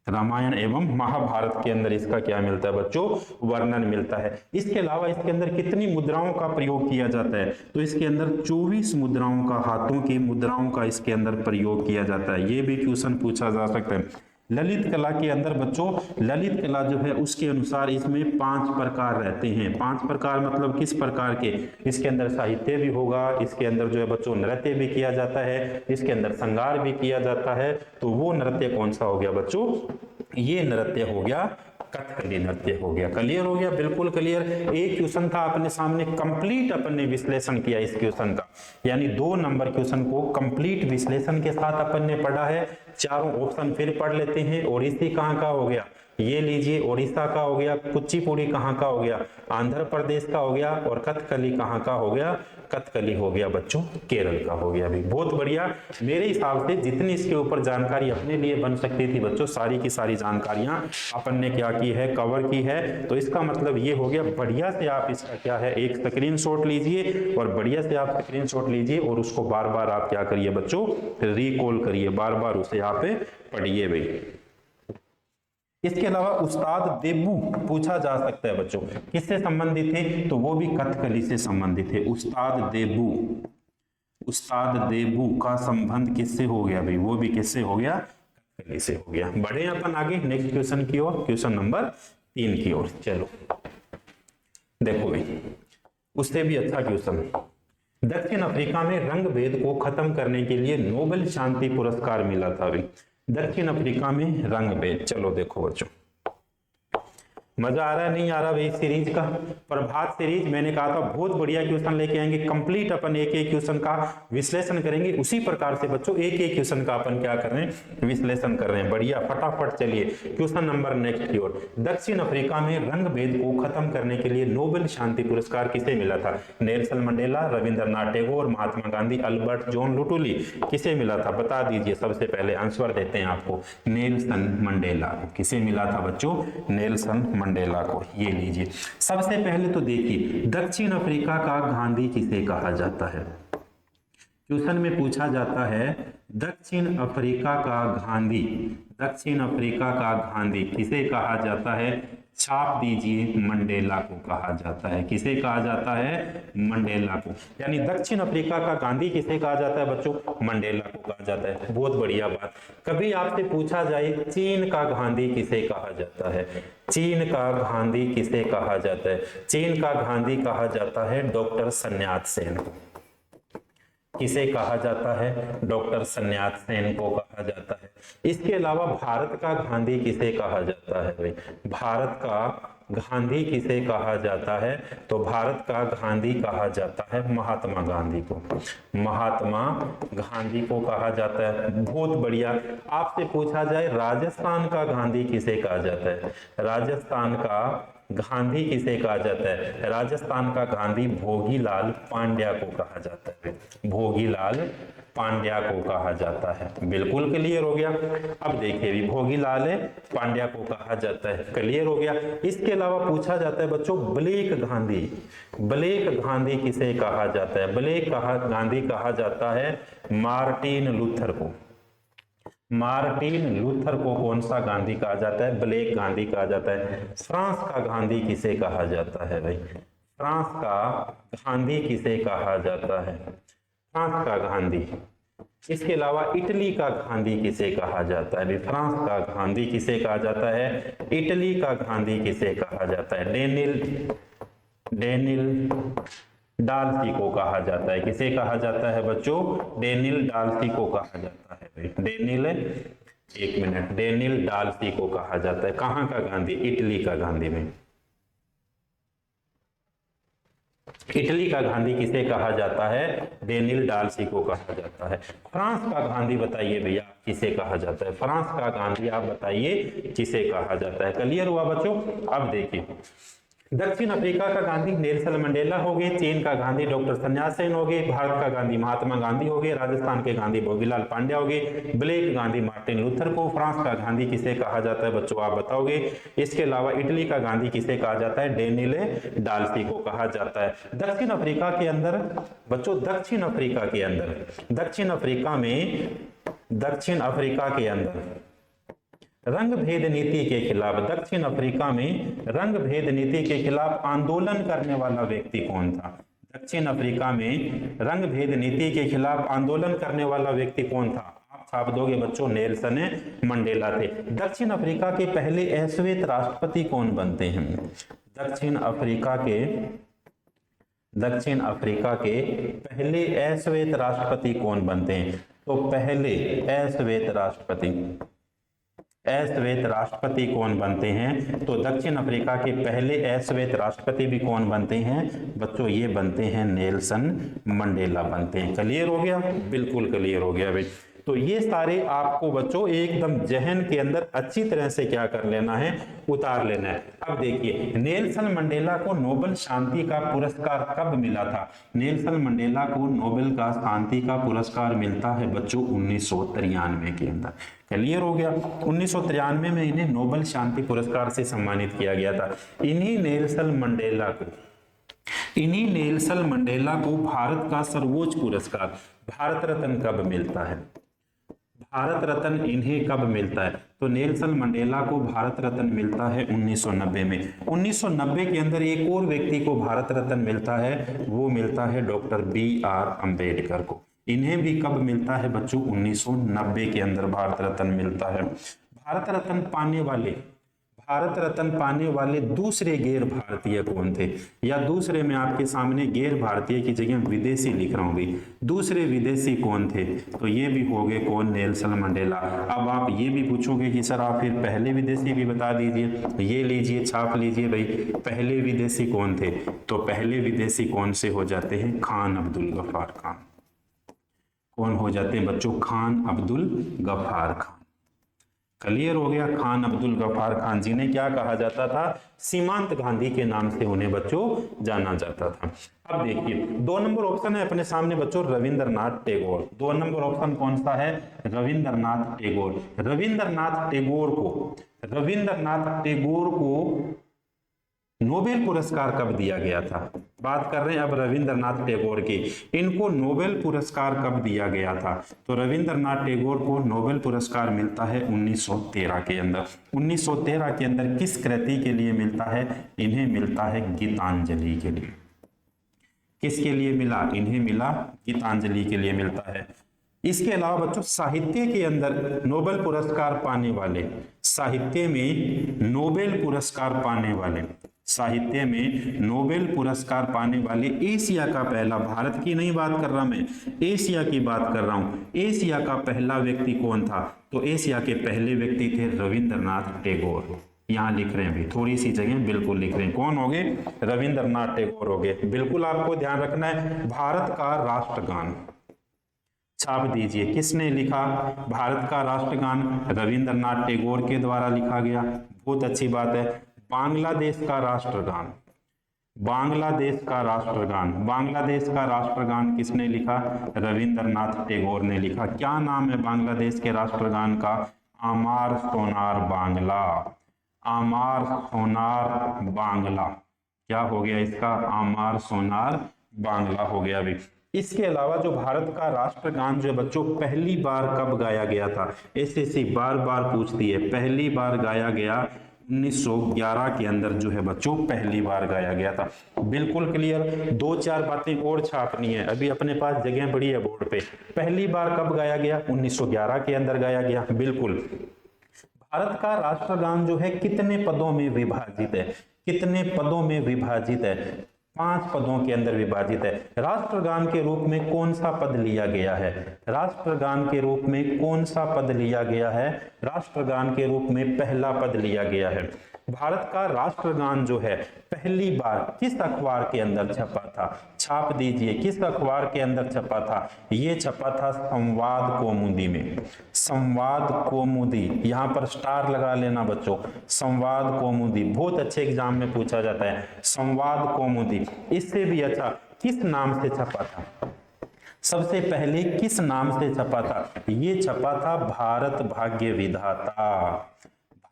रामायण एवं महाभारत के अंदर इसका क्या मिलता है बच्चों, वर्णन मिलता है। इसके अलावा इसके अंदर कितनी मुद्राओं का प्रयोग किया जाता है, तो इसके अंदर 24 मुद्राओं का, हाथों की मुद्राओं का इसके अंदर प्रयोग किया जाता है। ये भी क्वेश्चन पूछा जा सकता है। ललित कला के अंदर बच्चों, ललित कला जो है उसके अनुसार इसमें 5 प्रकार रहते हैं। 5 प्रकार मतलब किस प्रकार के, इसके अंदर साहित्य भी होगा, इसके अंदर जो है बच्चों नृत्य भी किया जाता है, इसके अंदर श्रृंगार भी किया जाता है। तो वो नृत्य कौन सा हो गया बच्चों, ये नृत्य हो गया कथकली नृत्य हो गया। क्लियर हो गया, बिल्कुल क्लियर। एक क्वेश्चन था अपने सामने, कंप्लीट अपन ने विश्लेषण किया इस क्वेश्चन का, यानी 2 नंबर क्वेश्चन को कंप्लीट विश्लेषण के साथ अपन ने पढ़ा है। चारों ऑप्शन फिर पढ़ लेते हैं। ओडिसी कहाँ का हो गया, ये लीजिए ओडिशा का हो गया। कुचिपुड़ी कहाँ का हो गया, आंध्र प्रदेश का हो गया। और कथकली कहाँ का हो गया, कथकली हो गया बच्चों केरल का हो गया भी। बहुत बढ़िया। मेरे हिसाब से जितनी इसके ऊपर जानकारी अपने लिए बन सकती थी बच्चों, सारी की सारी जानकारियां अपन ने क्या की है, कवर की है। तो इसका मतलब ये हो गया, बढ़िया से आप इसका क्या है, एक स्क्रीनशॉट लीजिए और बढ़िया से आप स्क्रीनशॉट लीजिए और उसको बार बार आप क्या करिए बच्चों, रिकॉल करिए, बार बार उसे आप पढ़िए भाई। इसके अलावा उस्ताद देबू पूछा जा सकता है बच्चों, किससे संबंधित थे, तो वो भी कथकली से संबंधित है। उस्ताद देबू का संबंध किससे हो गया भाई, वो भी किससे हो गया, कथकली से हो गया। बढ़े अपन आगे नेक्स्ट क्वेश्चन की ओर, क्वेश्चन नंबर 3 की ओर। चलो देखो भाई, उससे भी अच्छा क्वेश्चन। दक्षिण अफ्रीका में रंग भेद को खत्म करने के लिए नोबेल शांति पुरस्कार मिला था भाई, दक्षिण अफ्रीका में रंग भेद। चलो देखो बच्चों, मजा आ रहा है नहीं आ रहा भाई सीरीज का। प्रभात सीरीज मैंने कहा था बहुत बढ़िया क्वेश्चन लेके आएंगे, कंप्लीट अपन एक एक क्वेश्चन का विश्लेषण करेंगे। उसी प्रकार से बच्चों एक एक क्वेश्चन का अपन क्या कर रहे हैं, विश्लेषण कर रहे हैं। बढ़िया, फटाफट चलिए क्वेश्चन नंबर नेक्स्ट की ओर। दक्षिण अफ्रीका में रंग भेद को खत्म करने के लिए नोबेल शांति पुरस्कार किसे मिला था, Nelson Mandela, Rabindranath Tagore, Mahatma Gandhi, Albert John लुटुली, किसे मिला था बता दीजिए। सबसे पहले आंसर देते हैं आपको, नेल्सन मंडेला। किसे मिला था बच्चों, नेल्सन मंडेला को। ये लीजिए, सबसे पहले तो देखिए दक्षिण अफ्रीका का गांधी किसे कहा जाता है। क्वेश्चन में पूछा जाता है दक्षिण अफ्रीका का गांधी, दक्षिण अफ्रीका का गांधी किसे कहा जाता है, छाप दीजिए, मंडेला को कहा जाता है। किसे कहा जाता है, मंडेला को। यानी दक्षिण अफ्रीका का गांधी किसे कहा जाता है बच्चों, मंडेला को कहा जाता है। बहुत बढ़िया बात। कभी आपसे पूछा जाए चीन का गांधी किसे कहा जाता है, चीन का गांधी किसे कहा जाता है, चीन का गांधी कहा जाता है डॉक्टर सन्यात सेन को। किसे कहा जाता है, डॉक्टर सन्यात सेन को कहा जाता है। इसके अलावा भारत का गांधी किसे कहा जाता है भाई, भारत का गांधी किसे कहा जाता है, तो भारत का गांधी कहा जाता है महात्मा गांधी को, महात्मा गांधी को कहा जाता है। बहुत बढ़िया। आपसे पूछा जाए राजस्थान का गांधी किसे कहा जाता है, राजस्थान का गांधी किसे कहा जाता है, राजस्थान का गांधी भोगीलाल पांड्या को कहा जाता है, भोगीलाल पांड्या को कहा जाता है। बिल्कुल क्लियर हो गया। अब देखिए भी भोगीलाल पांड्या को कहा जाता है, क्लियर हो गया। इसके अलावा पूछा जाता है बच्चों ब्लैक गांधी, ब्लैक गांधी किसे कहा जाता है, ब्लैक गांधी कहा जाता है मार्टिन लूथर को। मार्टिन लूथर को कौन सा गांधी कहा जाता है, ब्लैक गांधी कहा जाता है। फ्रांस का गांधी किसे कहा जाता है भाई, फ्रांस का गांधी किसे कहा जाता है, फ्रांस का गांधी। इसके अलावा इटली का गांधी किसे कहा जाता है, फ्रांस का गांधी किसे कहा जाता है, इटली का गांधी किसे कहा जाता है, डेनिल डाल्सी को कहा जाता है। किसे कहा जाता है बच्चों, डेनिल डाल्सी को कहा जाता है भाई, डेनिल, एक मिनट, डेनिल डाल्सी को कहा जाता है। कहां का गांधी, इटली का गांधी में। इटली का गांधी किसे कहा जाता है, डेनिल डाल्सी को कहा जाता है। फ्रांस का गांधी बताइए भैया किसे कहा जाता है, फ्रांस का गांधी आप बताइए किसे कहा जाता है। क्लियर हुआ बच्चों। अब देखिए दक्षिण अफ्रीका का गांधी नेल्सन मंडेला हो गए, चीन का गांधी डॉक्टर सन्यात सेन हो गए, भारत का गांधी महात्मा गांधी हो गए, राजस्थान के गांधी भोगीलाल पांड्या हो गए, ब्लैक गांधी मार्टिन लूथर को, फ्रांस का गांधी किसे कहा जाता है बच्चों आप बताओगे। इसके अलावा इटली का गांधी किसे कहा जाता है, डेनिल डाल्सी को कहा जाता है। दक्षिण अफ्रीका के अंदर बच्चों, दक्षिण अफ्रीका के अंदर, दक्षिण अफ्रीका में, दक्षिण अफ्रीका के अंदर रंग भेद नीति के खिलाफ, दक्षिण अफ्रीका में रंग भेद नीति के खिलाफ आंदोलन करने वाला व्यक्ति कौन था, दक्षिण अफ्रीका में रंग भेद नीति के खिलाफ आंदोलन करने वाला व्यक्ति कौन था, आप छाप दोगे बच्चों, नेल्सन मंडेला थे। दक्षिण अफ्रीका के पहले अश्वेत राष्ट्रपति कौन बनते हैं, दक्षिण अफ्रीका के पहले अश्वेत राष्ट्रपति कौन बनते हैं, तो पहले अश्वेत राष्ट्रपति कौन बनते हैं, तो दक्षिण अफ्रीका के पहले अश्वेत राष्ट्रपति भी कौन बनते हैं बच्चों, ये बनते हैं नेल्सन मंडेला बनते हैं। क्लियर हो गया, बिल्कुल क्लियर हो गया भाई। तो ये सारे आपको बच्चों एकदम जहन के अंदर अच्छी तरह से क्या कर लेना है, उतार लेना है। अब देखिए नेल्सन मंडेला को नोबेल शांति का पुरस्कार कब मिला था, नेल्सन मंडेला को नोबेल का शांति का पुरस्कार मिलता है बच्चों 1993 के अंदर। क्लियर हो गया। 1993 में इन्हें नोबेल शांति पुरस्कार से सम्मानित किया गया था। इन्हीं नेल्सन मंडेला को भारत का सर्वोच्च पुरस्कार भारत रत्न कब मिलता है, भारत रत्न इन्हें कब मिलता है? तो नेल्सन मंडेला को भारत रत्न मिलता है 1990 में। 1990 के अंदर एक और व्यक्ति को भारत रत्न मिलता है, वो मिलता है डॉक्टर B.R. अम्बेडकर को। इन्हें भी कब मिलता है बच्चों? 1990 के अंदर भारत रत्न मिलता है। भारत रत्न पाने वाले दूसरे गैर भारतीय कौन थे? या दूसरे में आपके सामने गैर भारतीय की जगह विदेशी लिख रहा हूं भाई, दूसरे विदेशी कौन थे? तो ये भी हो गए कौन? Nelson Mandela. अब आप ये भी पूछोगे कि सर आप फिर पहले विदेशी भी बता दीजिए, ये लीजिए छाप लीजिए भाई, पहले विदेशी कौन थे? तो पहले विदेशी कौन से हो जाते हैं? खान अब्दुल गफ्फार खान। कौन हो जाते हैं बच्चों? खान अब्दुल गफ्फार खान। क्लियर हो गया? खान अब्दुल गफ्फार खान, जिन्हें क्या कहा जाता था? सीमांत गांधी के नाम से उन्हें बच्चों जाना जाता था। अब देखिए 2 नंबर ऑप्शन है अपने सामने बच्चों, रविंद्रनाथ टैगोर। 2 नंबर ऑप्शन कौन सा है? रविंद्रनाथ टैगोर। रविंद्रनाथ टैगोर को नोबेल पुरस्कार कब दिया गया था? बात कर रहे हैं अब रविंद्रनाथ टैगोर की। इनको नोबेल पुरस्कार कब दिया गया था? तो रविंद्रनाथ टैगोर को नोबेल पुरस्कार मिलता है 1913 के अंदर। 1913 के अंदर किस कृति के लिए मिलता है? इन्हें मिलता है गीतांजलि के लिए। किसके लिए मिला? इन्हें मिला गीतांजलि के लिए मिलता है। इसके अलावा बच्चों साहित्य के अंदर नोबेल पुरस्कार पाने वाले, साहित्य में नोबेल पुरस्कार पाने वाले, साहित्य में नोबेल पुरस्कार पाने वाले एशिया का पहला, भारत की नहीं बात कर रहा मैं, एशिया की बात कर रहा हूं, एशिया का पहला व्यक्ति कौन था? तो एशिया के पहले व्यक्ति थे रविंद्रनाथ टैगोर। यहां लिख रहे हैं भी, थोड़ी सी जगह बिल्कुल लिख रहे हैं, कौन हो गए? रविंद्रनाथ टैगोर हो गए। बिल्कुल आपको ध्यान रखना है। भारत का राष्ट्रगान छाप दीजिए, किसने लिखा? भारत का राष्ट्रगान रविंद्रनाथ टैगोर के द्वारा लिखा गया। बहुत अच्छी बात है। बांग्लादेश का राष्ट्रगान, बांग्लादेश का राष्ट्रगान, बांग्लादेश का राष्ट्रगान किसने लिखा? रविंद्रनाथ टैगोर ने लिखा। क्या नाम है बांग्लादेश के राष्ट्रगान का? आमार सोनार बांग्ला। आमार सोनार बांग्ला। क्या हो गया इसका? आमार सोनार बांग्ला हो गया भी। इसके अलावा जो भारत का राष्ट्रगान जो बच्चों पहली बार कब गाया गया था? एसएससी बार बार पूछती है, पहली बार गाया गया 1911 के अंदर जो है बच्चों पहली बार गाया गया था। बिल्कुल क्लियर। 2-4 बातें और छापनी है, अभी अपने पास जगह पड़ी है बोर्ड पे। पहली बार कब गाया गया? 1911 के अंदर गाया गया। बिल्कुल। भारत का राष्ट्रगान जो है कितने पदों में विभाजित है? कितने पदों में विभाजित है? 5 पदों के अंदर विभाजित है। राष्ट्रगान के रूप में कौन सा पद लिया गया है? राष्ट्रगान के रूप में कौन सा पद लिया गया है? राष्ट्रगान के रूप में पहला पद लिया गया है। भारत का राष्ट्रगान जो है पहली बार किस अखबार के अंदर छपा था? छाप दीजिए, किस अखबार के अंदर छपा था? ये छपा था संवाद कौमुदी में। संवाद कौमुदी, यहां पर स्टार लगा लेना बच्चों। संवाद कौमुदी बहुत अच्छे एग्जाम में पूछा जाता है। संवाद कौमुदी। इससे भी अच्छा किस नाम से छपा था? सबसे पहले किस नाम से छपा था? ये छपा था भारत भाग्य विधाता।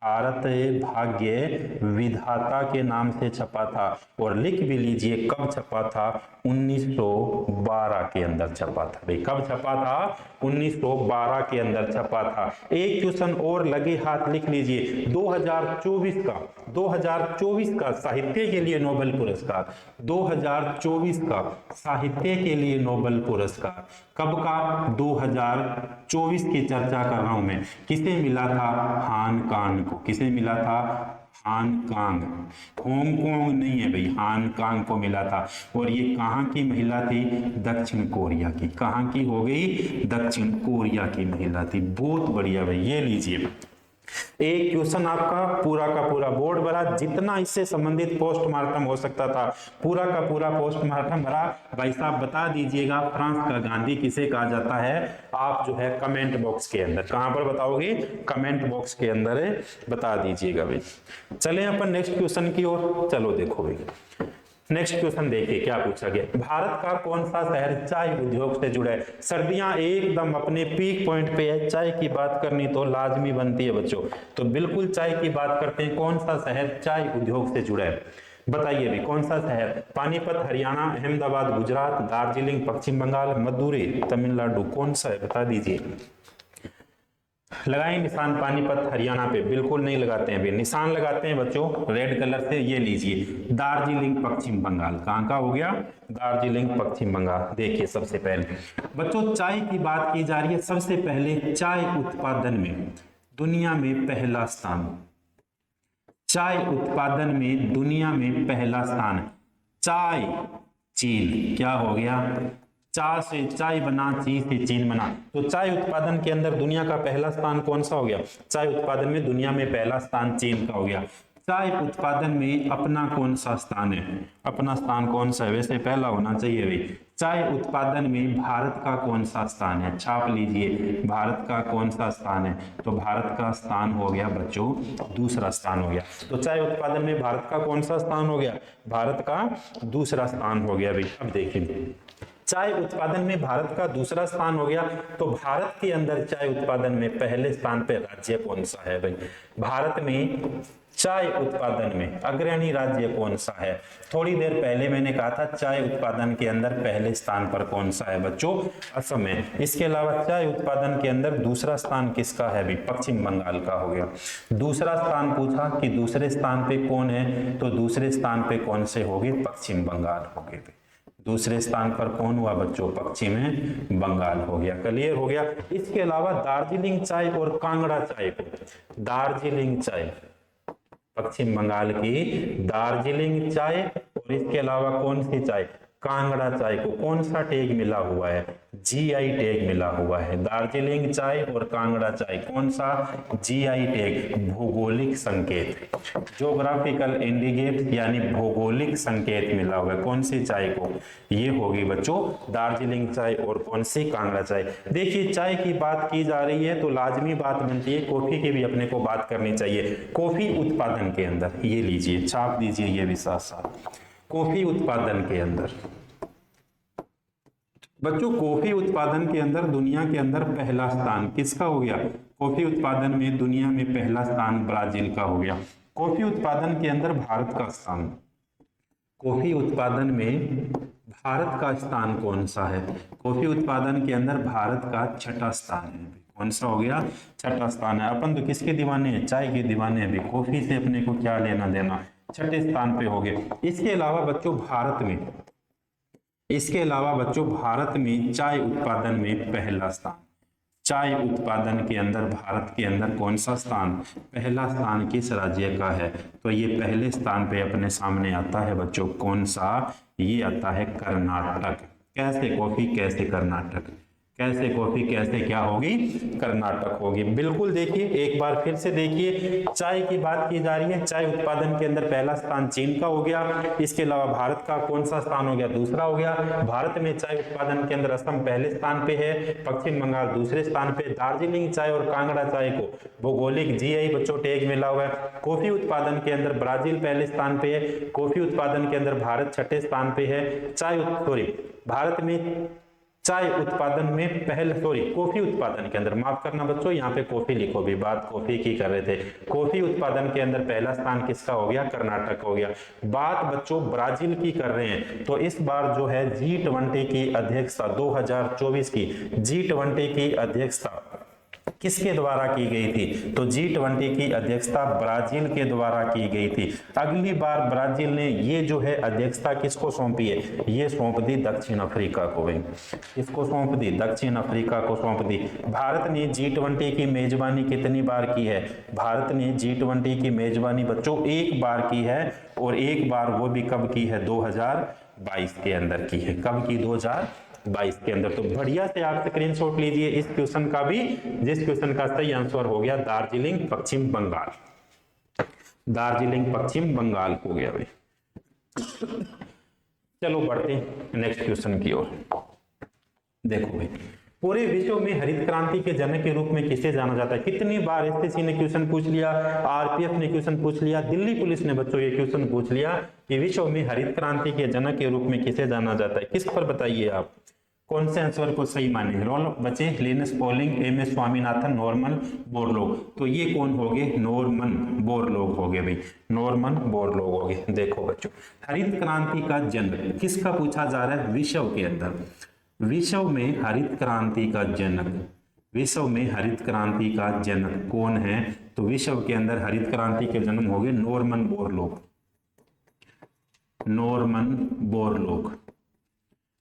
भारत भाग्य विधाता के नाम से छपा था। और लिख भी लीजिए कब छपा था? 1912 के अंदर छपा था भाई। कब छपा था? 1912 के अंदर छपा था। एक क्वेश्चन और लगे हाथ लिख लीजिए। 2024 का साहित्य के लिए नोबेल पुरस्कार, 2024 का साहित्य के लिए नोबेल पुरस्कार कब का? 2024 की चर्चा कर रहा हूं मैं। किसे मिला था? हान कांग को। किसे मिला था? हान कांग। हांगकांग नहीं है भाई, हान कांग को मिला था। और ये कहां की महिला थी? दक्षिण कोरिया की। कहां की हो गई? दक्षिण कोरिया की महिला थी। बहुत बढ़िया भाई, ये लीजिए। एक क्वेश्चन आपका पूरा का पूरा बोर्ड भरा, जितना इससे संबंधित पोस्टमार्टम हो सकता था पूरा का पूरा पोस्टमार्टम भरा। भाई साहब बता दीजिएगा फ्रांस का गांधी किसे कहा जाता है? आप जो है कमेंट बॉक्स के अंदर, कहां पर बताओगे? कमेंट बॉक्स के अंदर बता दीजिएगा भाई। चले अपन नेक्स्ट क्वेश्चन की ओर। चलो देखो भाई, नेक्स्ट क्वेश्चन देखिए क्या पूछा गया। भारत का कौन सा शहर चाय उद्योग से जुड़ा है? सर्दियां एकदम अपने पीक पॉइंट पे है, चाय की बात करनी तो लाजमी बनती है बच्चों। तो बिल्कुल चाय की बात करते हैं। कौन सा शहर चाय उद्योग से जुड़ा है? बताइए भी कौन सा शहर? पानीपत हरियाणा, अहमदाबाद गुजरात, दार्जिलिंग पश्चिम बंगाल, मदुरै तमिलनाडु। कौन सा है बता दीजिए। लगाए निशान पानीपत हरियाणा पे? बिल्कुल नहीं लगाते हैं, निशान लगाते हैं बच्चों रेड कलर से। ये लीजिए दार्जिलिंग पश्चिम बंगाल। कहाँ का हो गया? दार्जिलिंग पश्चिम बंगाल। देखिए सबसे पहले बच्चों चाय की बात की जा रही है। सबसे पहले चाय उत्पादन में दुनिया में पहला स्थान, चाय उत्पादन में दुनिया में पहला स्थान चाय चीन। क्या हो गया? चा से चाय बना, ची से चीन बना। तो चाय उत्पादन के अंदर दुनिया का पहला स्थान कौन सा हो गया? चाय उत्पादन में दुनिया में पहला स्थान चीन का हो गया। चाय उत्पादन में अपना कौन सा स्थान है? अपना स्थान कौन सा है? वैसे पहला होना चाहिए भाई। चाय उत्पादन में भारत का कौन सा स्थान है? छाप लीजिए भारत का कौन सा स्थान है। तो भारत का स्थान हो गया बच्चों दूसरा स्थान हो गया। तो चाय उत्पादन में भारत का कौन सा स्थान हो गया? भारत का दूसरा स्थान हो गया भाई। अब देखिए चाय उत्पादन में भारत का दूसरा स्थान हो गया। तो भारत के अंदर चाय उत्पादन में पहले स्थान पे राज्य कौन सा है भाई? भारत में चाय उत्पादन में अग्रणी राज्य कौन सा है? थोड़ी देर पहले मैंने कहा था चाय उत्पादन के अंदर पहले स्थान पर कौन सा है बच्चों? असम है। इसके अलावा चाय उत्पादन के अंदर दूसरा स्थान किसका है भाई? पश्चिम बंगाल का हो गया। दूसरा स्थान पूछा कि दूसरे स्थान पे कौन है? तो दूसरे स्थान पे कौन से होगी? पश्चिम बंगाल हो गए। दूसरे स्थान पर कौन हुआ बच्चों? पश्चिम बंगाल हो गया। क्लियर हो गया। इसके अलावा दार्जिलिंग चाय और कांगड़ा चाय को, दार्जिलिंग चाय पश्चिम बंगाल की दार्जिलिंग चाय और इसके अलावा कौन सी चाय? कांगड़ा चाय को कौन सा टैग मिला हुआ है? जीआई टैग मिला हुआ है। दार्जिलिंग चाय और कांगड़ा चाय कौन सा? जीआई टैग, भौगोलिक संकेत, ज्योग्राफिकल इंडिकेट यानी भौगोलिक संकेत मिला हुआ है। कौन सी चाय को? ये होगी बच्चों दार्जिलिंग चाय और कौन सी? कांगड़ा चाय। देखिए चाय की बात की जा रही है तो लाजमी बात बनती है कॉफी की भी अपने को बात करनी चाहिए। कॉफी उत्पादन के अंदर ये लीजिए छाप दीजिए ये भी साथ साथ। कॉफी उत्पादन के अंदर बच्चों कॉफी उत्पादन के अंदर दुनिया के अंदर पहला स्थान किसका हो गया? कॉफी उत्पादन में दुनिया में पहला स्थान ब्राजील का हो गया। कॉफी उत्पादन के अंदर भारत का स्थान, कॉफी उत्पादन में भारत का स्थान कौन सा है? कॉफी उत्पादन के अंदर भारत का छठा स्थान है। कौन सा हो गया? छठा स्थान है। अपन तो किसके दीवाने हैं? चाय के दीवाने हैं। कॉफी से अपने को क्या लेना देना? छठे स्थान पे हो गए। इसके अलावा बच्चों भारत में, इसके अलावा बच्चों भारत में चाय उत्पादन में पहला स्थान, चाय उत्पादन के अंदर भारत के अंदर कौन सा स्थान? पहला स्थान किस राज्य का है? तो ये पहले स्थान पे अपने सामने आता है बच्चों कौन सा? ये आता है कर्नाटक। कैसे कॉफी? कैसे कर्नाटक? कैसे कॉफी? कैसे क्या होगी? कर्नाटक होगी। बिल्कुल देखिए एक बार फिर से देखिए चाय की बात की जा रही है। चाय उत्पादन के अंदर पहला स्थान चीन का हो गया। इसके अलावा भारत का कौन सा स्थान हो गया? दूसरा हो गया। भारत में चाय उत्पादन के अंदर असम पहले स्थान पे है, पश्चिम बंगाल दूसरे स्थान पे। दार्जिलिंग चाय और कांगड़ा चाय को भौगोलिक जीआई बच्चों टैग मिला हुआ है। कॉफी उत्पादन के अंदर ब्राजील पहले स्थान पे है। कॉफी उत्पादन के अंदर भारत छठे स्थान पे है। भारत में चाय उत्पादन में कॉफी उत्पादन के अंदर, माफ करना बच्चों यहाँ पे कॉफी लिखो भी, बात कॉफी की कर रहे थे। कॉफी उत्पादन के अंदर पहला स्थान किसका हो गया? कर्नाटक हो गया। बात बच्चों ब्राजील की कर रहे हैं तो इस बार जो है G20 की अध्यक्षता 2024 की G20 की अध्यक्षता किसके द्वारा की गई थी? तो G20 की अध्यक्षता ब्राजील के द्वारा की गई थी। अगली बार ब्राजील ने ये जो है अध्यक्षता किसको सौंपी है? ये सौंप दी दक्षिण अफ्रीका को। किसको सौंप दी? दक्षिण अफ्रीका को सौंप दी। भारत ने G20 की मेजबानी कितनी बार की है? भारत ने G20 की मेजबानी बच्चों एक बार की है और एक बार वो भी कब की है? 2022 के अंदर की है। कब की? 2022 के अंदर। तो बढ़िया से आप स्क्रीनशॉट लीजिए इस क्वेश्चन का भी, जिस क्वेश्चन का सही आंसर हो गया दार्जिलिंग पश्चिम बंगाल। दार्जिलिंग पश्चिम बंगाल हो गया भाई। चलो बढ़ते हैं नेक्स्ट क्वेश्चन की ओर। देखो भाई पूरे विश्व में हरित क्रांति के जनक के रूप में किसे जाना जाता है? कितनी बार एसएससी ने क्वेश्चन पूछ लिया, आरपीएफ ने क्वेश्चन पूछ लिया, दिल्ली पुलिस ने बच्चों ये क्वेश्चन पूछ लिया कि विश्व में हरित क्रांति के जनक के रूप में किसे जाना जाता है? किस पर बताइए आप कौन से आंसर को सही माने? रोल बचे Linus Pauling, M S Swaminathan, Norman Borlaug. तो ये कौन हो गए? नॉर्मन बोरलॉग हो गए भाई, नॉर्मन बोरलॉग हो गए। देखो बच्चों हरित क्रांति का जन्म किसका पूछा जा रहा है? विश्व के अंदर, विश्व में हरित क्रांति का जनक विश्व में हरित क्रांति का जनक कौन है? तो विश्व के अंदर हरित क्रांति के जन्म हो गए Norman Borlaug. Norman Borlaug,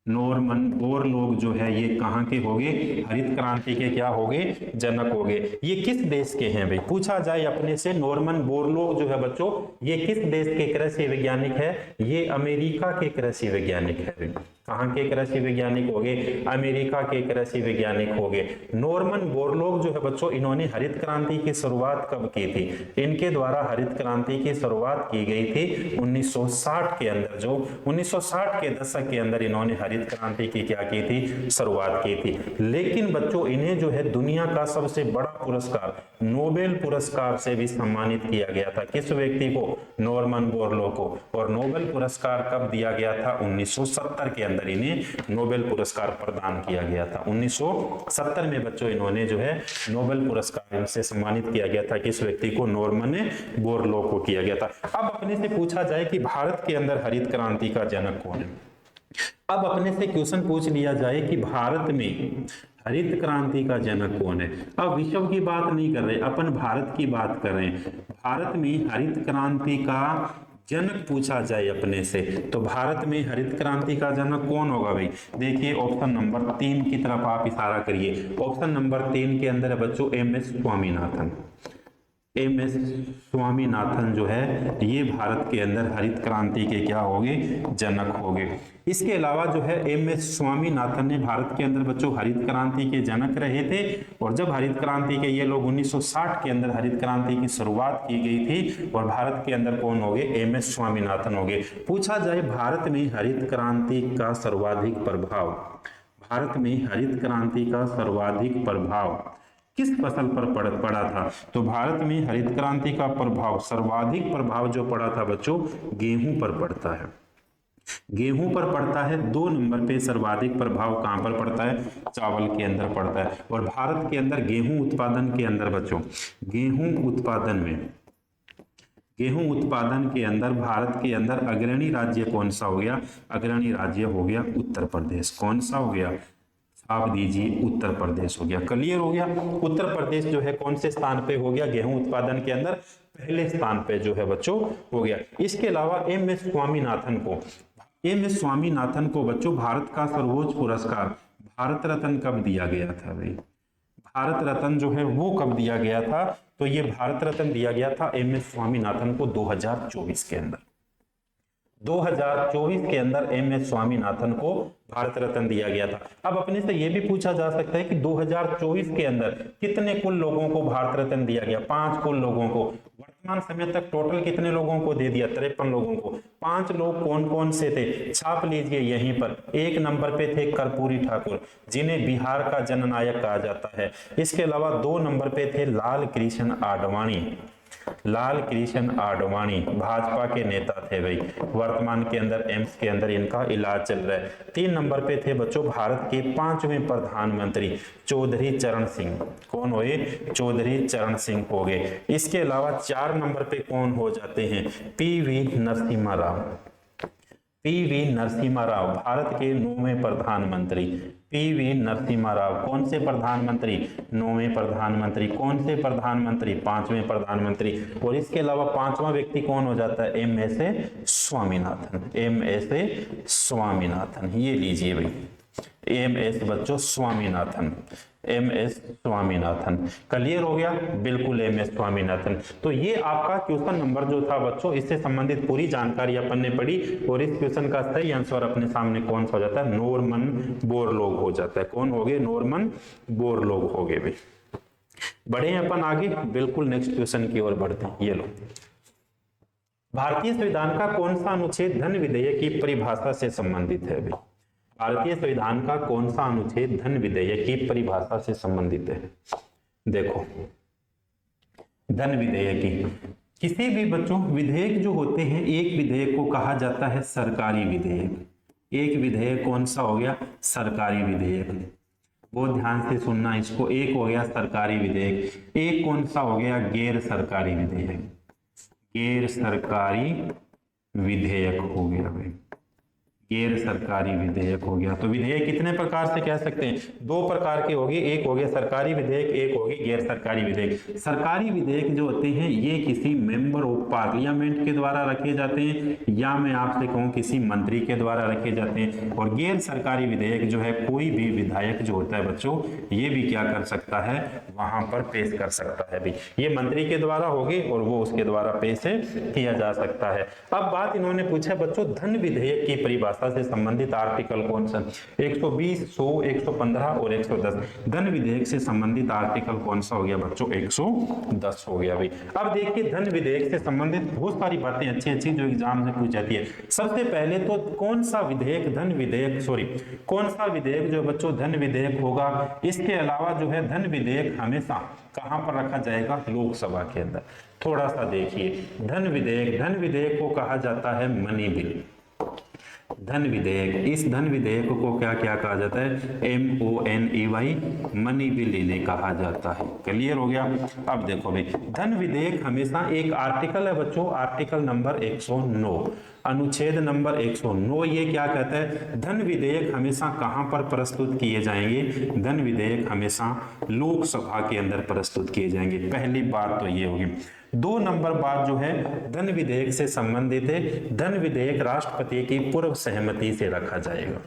Norman Borlaug जो है ये कहाँ के हो गए? हरित क्रांति के क्या हो गए? जनक हो गए। ये किस देश के हैं भाई? पूछा जाए अपने से, नॉर्मन बोरलॉग जो है बच्चों ये किस देश के कृषि वैज्ञानिक है? ये अमेरिका के कृषि वैज्ञानिक है भाई। कहाँ के कृषि वैज्ञानिक हो गए? अमेरिका के कृषि वैज्ञानिक हो गए। नॉर्मन बोरलॉग जो है बच्चों इन्होंने हरित क्रांति की शुरुआत कब की थी? इनके द्वारा हरित क्रांति की शुरुआत की गई थी 1960 के अंदर। जो 1960 के दशक के अंदर इन्होंने हरित क्रांति की क्या की थी? शुरुआत की थी। लेकिन बच्चों इन्हें जो है दुनिया का सबसे बड़ा पुरस्कार नोबेल पुरस्कार से भी सम्मानित किया गया था। किस व्यक्ति को? नॉर्मन बोरलॉग को। और नोबेल पुरस्कार कब दिया गया था? 1970 के अंदर इन्हें नोबेल पुरस्कार प्रदान किया गया था। 1970 में बच्चों इन्होंने जो है नोबेल पुरस्कार से सम्मानित किया गया था। किस व्यक्ति को? नॉर्मन बोरलॉग को किया गया था। अब अपने से पूछा जाए कि भारत के अंदर हरित क्रांति का जनक कौन है? अब अपने से क्वेश्चन पूछ लिया जाए कि भारत में हरित क्रांति का जनक कौन है? अब विश्व की बात नहीं कर रहे, अपन भारत की बात कर रहे हैं। भारत में हरित क्रांति का जनक पूछा जाए अपने से, तो भारत में हरित क्रांति का जनक कौन होगा भाई? देखिए ऑप्शन नंबर 3 की तरफ आप इशारा करिए। ऑप्शन नंबर 3 के अंदर है बच्चों एमएस स्वामीनाथन। एमएस स्वामीनाथन जो है ये भारत के अंदर हरित क्रांति के क्या होंगे? जनक होंगे। इसके अलावा जो है एमएस स्वामीनाथन ने भारत के अंदर बच्चों हरित क्रांति के जनक रहे थे। और जब हरित क्रांति के ये लोग 1960 के अंदर हरित क्रांति की शुरुआत की गई थी और भारत के अंदर कौन हो गए? एमएस स्वामीनाथन हो गए। पूछा जाए भारत में हरित क्रांति का सर्वाधिक प्रभाव, भारत में हरित क्रांति का सर्वाधिक प्रभाव किस फसल पर पड़ा था? तो भारत में हरित क्रांति का प्रभाव, सर्वाधिक प्रभाव जो पड़ा था बच्चों गेहूं पर पड़ता है। गेहूं पर पड़ता है। 2 नंबर पे सर्वाधिक प्रभाव कहां पर पड़ता है? चावल के अंदर पड़ता है। और भारत के अंदर गेहूं उत्पादन के अंदर बच्चों गेहूं उत्पादन के अंदर भारत के अंदर अग्रणी राज्य कौन सा हो गया? अग्रणी राज्य हो गया उत्तर प्रदेश। कौन सा हो गया? आप दीजिए उत्तर प्रदेश हो गया। क्लियर हो गया? उत्तर प्रदेश जो है कौन से स्थान पे हो गया? गेहूं उत्पादन के अंदर पहले स्थान पे जो है बच्चों हो गया। इसके अलावा एमएस स्वामीनाथन को बच्चों भारत का सर्वोच्च पुरस्कार भारत रत्न कब दिया गया था भाई? भारत रत्न जो है वो कब दिया गया था? तो ये भारत रत्न दिया गया था एमएस स्वामीनाथन को 2024 के अंदर। 2024 के अंदर एमएस स्वामीनाथन को भारत रत्न दिया गया था। अब अपने से यह भी पूछा जा सकता है कि 2024 के अंदर कितने कुल लोगों को भारत रत्न दिया गया? 5 कुल लोगों को। वर्तमान समय तक टोटल कितने लोगों को दे दिया? 53 लोगों को। 5 लोग कौन कौन से थे? छाप लीजिए यहीं पर। 1 नंबर पे थे कर्पूरी ठाकुर, जिन्हें बिहार का जननायक कहा जाता है। इसके अलावा 2 नंबर पे थे लाल कृष्ण आडवाणी। लाल कृष्ण आडवाणी भाजपा के नेता थे भाई। वर्तमान के अंदर एम्स के अंदर इनका इलाज चल रहा है। 3 नंबर पे थे बच्चों भारत के 5वें प्रधानमंत्री चौधरी चरण सिंह। कौन हुए? चौधरी चरण सिंह हो गए। इसके अलावा 4 नंबर पे कौन हो जाते हैं? पीवी नरसिम्हा राव। पीवी नरसिम्हा राव भारत के 9वें प्रधानमंत्री। पीवी नरसिम्हा राव कौन से प्रधानमंत्री? 9वें प्रधानमंत्री। कौन से प्रधानमंत्री? 5वें प्रधानमंत्री। और इसके अलावा 5वां व्यक्ति कौन हो जाता है? एमएस स्वामीनाथन। एमएस स्वामीनाथन, ये लीजिए भाई एमएस बच्चों स्वामीनाथन। एमएस स्वामीनाथन। क्लियर हो गया? बिल्कुल एमएस स्वामीनाथन। तो ये आपका क्वेश्चन नंबर जो था बच्चों, इससे संबंधित पूरी जानकारी अपन ने पढ़ी। और इस क्वेश्चन का सही आंसर अपने सामने कौन सा हो जाता है? नॉर्मन बोरलॉग हो जाता है। कौन हो गए? नॉर्मन बोरलॉग हो गए भाई। बढ़े अपन आगे, बिल्कुल नेक्स्ट क्वेश्चन की ओर बढ़ते हैं। ये लो, भारतीय संविधान का कौन सा अनुच्छेद धन विधेयक की परिभाषा से संबंधित है भाई? भारतीय संविधान का कौन सा अनुच्छेद धन विधेयक की परिभाषा से संबंधित है? देखो, धन विधेयक की किसी भी बच्चों विधेयक जो होते हैं, एक विधेयक को कहा जाता है सरकारी विधेयक। एक विधेयक कौन सा हो गया? सरकारी विधेयक। बहुत ध्यान से सुनना इसको। एक हो गया सरकारी विधेयक, एक कौन सा हो गया? गैर सरकारी विधेयक। गैर सरकारी विधेयक हो गया भाई। गैर सरकारी विधेयक हो गया। तो विधेयक कितने प्रकार से कह सकते हैं? दो प्रकार के होगी, एक हो गया सरकारी विधेयक, एक होगी गैर सरकारी विधेयक। सरकारी विधेयक जो होते हैं ये किसी मेंबर ऑफ पार्लियामेंट के द्वारा रखे जाते हैं, या मैं आपसे कहूं किसी मंत्री के द्वारा रखे जाते हैं। और गैर सरकारी विधेयक जो है कोई भी विधायक जो होता है बच्चों, ये भी क्या कर सकता है, वहां पर पेश कर सकता है। भी ये मंत्री के द्वारा होगी और वो उसके द्वारा पेश किया जा सकता है। अब बात इन्होंने पूछा बच्चों, धन विधेयक की परिभाषा से संबंधित आर्टिकल कौन सा? 120, 100, 115 और 110। धन विधेयक से संबंधित आर्टिकल कौन सा हो गया बच्चों? 110 हो गया भाई। अब देखिए धन विधेयक से संबंधित बहुत सारी बातें अच्छी अच्छी जो एग्जाम में पूछ जाती है। सबसे पहले तो कौन सा विधेयक धन विधेयक, सॉरी कौन सा विधेयक जो बच्चों धन विधेयक होगा? इसके अलावा जो है धन विधेयक हमेशा कहां पर रखा जाएगा? लोकसभा के अंदर। थोड़ा सा देखिए, धन विधेयक को कहा जाता है मनी बिल। धन विधेयक, इस धन विधेयक को क्या क्या कहा जाता है? MONEY, मनी बिल इन्हें कहा जाता है। क्लियर हो गया? अब देखो भाई, धन विधेयक हमेशा एक आर्टिकल है बच्चों, आर्टिकल नंबर 109, अनुच्छेद नंबर 109, ये क्या कहता है? धन विधेयक हमेशा कहां पर प्रस्तुत किए जाएंगे? धन विधेयक हमेशा लोकसभा के अंदर प्रस्तुत किए जाएंगे। पहली बात तो ये होगी। 2 नंबर बात जो है धन विधेयक से संबंधित है, धन विधेयक राष्ट्रपति की पूर्व सहमति से रखा जाएगा।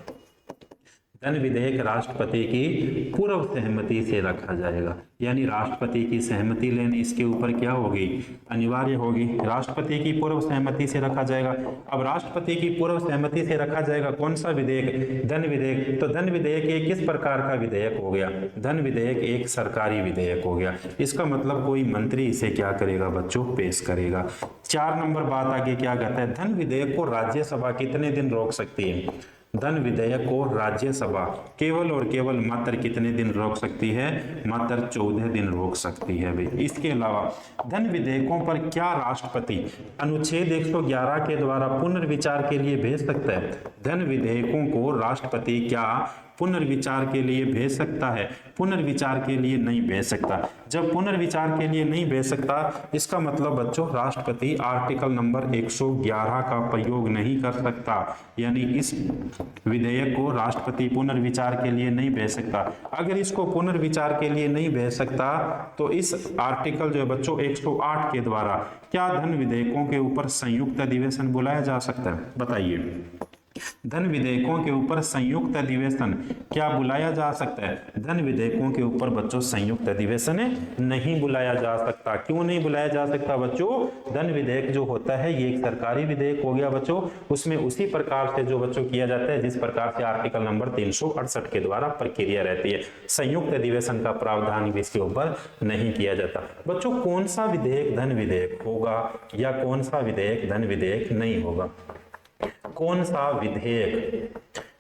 धन विधेयक राष्ट्रपति की पूर्व सहमति से रखा जाएगा, यानी राष्ट्रपति की सहमति लेनी इसके ऊपर क्या होगी? अनिवार्य होगी। राष्ट्रपति की पूर्व सहमति से रखा जाएगा। अब राष्ट्रपति की पूर्व सहमति से रखा जाएगा कौन सा विधेयक? धन विधेयक। तो धन विधेयक एक किस प्रकार का विधेयक हो गया? धन विधेयक एक सरकारी विधेयक हो गया। इसका मतलब कोई मंत्री इसे क्या करेगा बच्चों? पेश करेगा। 4 नंबर बात आगे क्या कहता है? धन विधेयक को राज्यसभा कितने दिन रोक सकती है? धन विधेयक को राज्यसभा केवल और केवल मात्र कितने दिन रोक सकती है? मात्र 14 दिन रोक सकती है भाई। इसके अलावा धन विधेयकों पर क्या राष्ट्रपति अनुच्छेद 111 के द्वारा पुनर्विचार के लिए भेज सकता है? धन विधेयकों को राष्ट्रपति क्या पुनर्विचार के लिए भेज सकता है? पुनर्विचार के लिए नहीं भेज सकता। जब पुनर्विचार के लिए नहीं भेज सकता, इसका मतलब बच्चों राष्ट्रपति आर्टिकल नंबर 111 का प्रयोग नहीं कर सकता, यानी इस विधेयक को राष्ट्रपति पुनर्विचार के लिए नहीं भेज सकता। अगर इसको पुनर्विचार के लिए नहीं भेज सकता तो इस आर्टिकल जो है बच्चों 108 के द्वारा क्या धन विधेयकों के ऊपर संयुक्त अधिवेशन बुलाया जा सकता है? बताइए, धन विधेयकों के ऊपर संयुक्त अधिवेशन क्या बुलाया जा सकता है? धन विधेयकों के ऊपर बच्चों संयुक्त अधिवेशन नहीं बुलाया जा सकता। क्यों नहीं बुलाया जा सकता बच्चों? धन विधेयक जो होता है ये एक सरकारी विधेयक हो गया बच्चों, उसमें उसी प्रकार से जो बच्चों किया जाता है जिस प्रकार से आर्टिकल नंबर 368 के द्वारा प्रक्रिया रहती है। संयुक्त अधिवेशन का प्रावधान भी इसके ऊपर नहीं किया जाता। बच्चों कौन सा विधेयक धन विधेयक होगा या कौन सा विधेयक धन विधेयक नहीं होगा? कौन सा विधेयक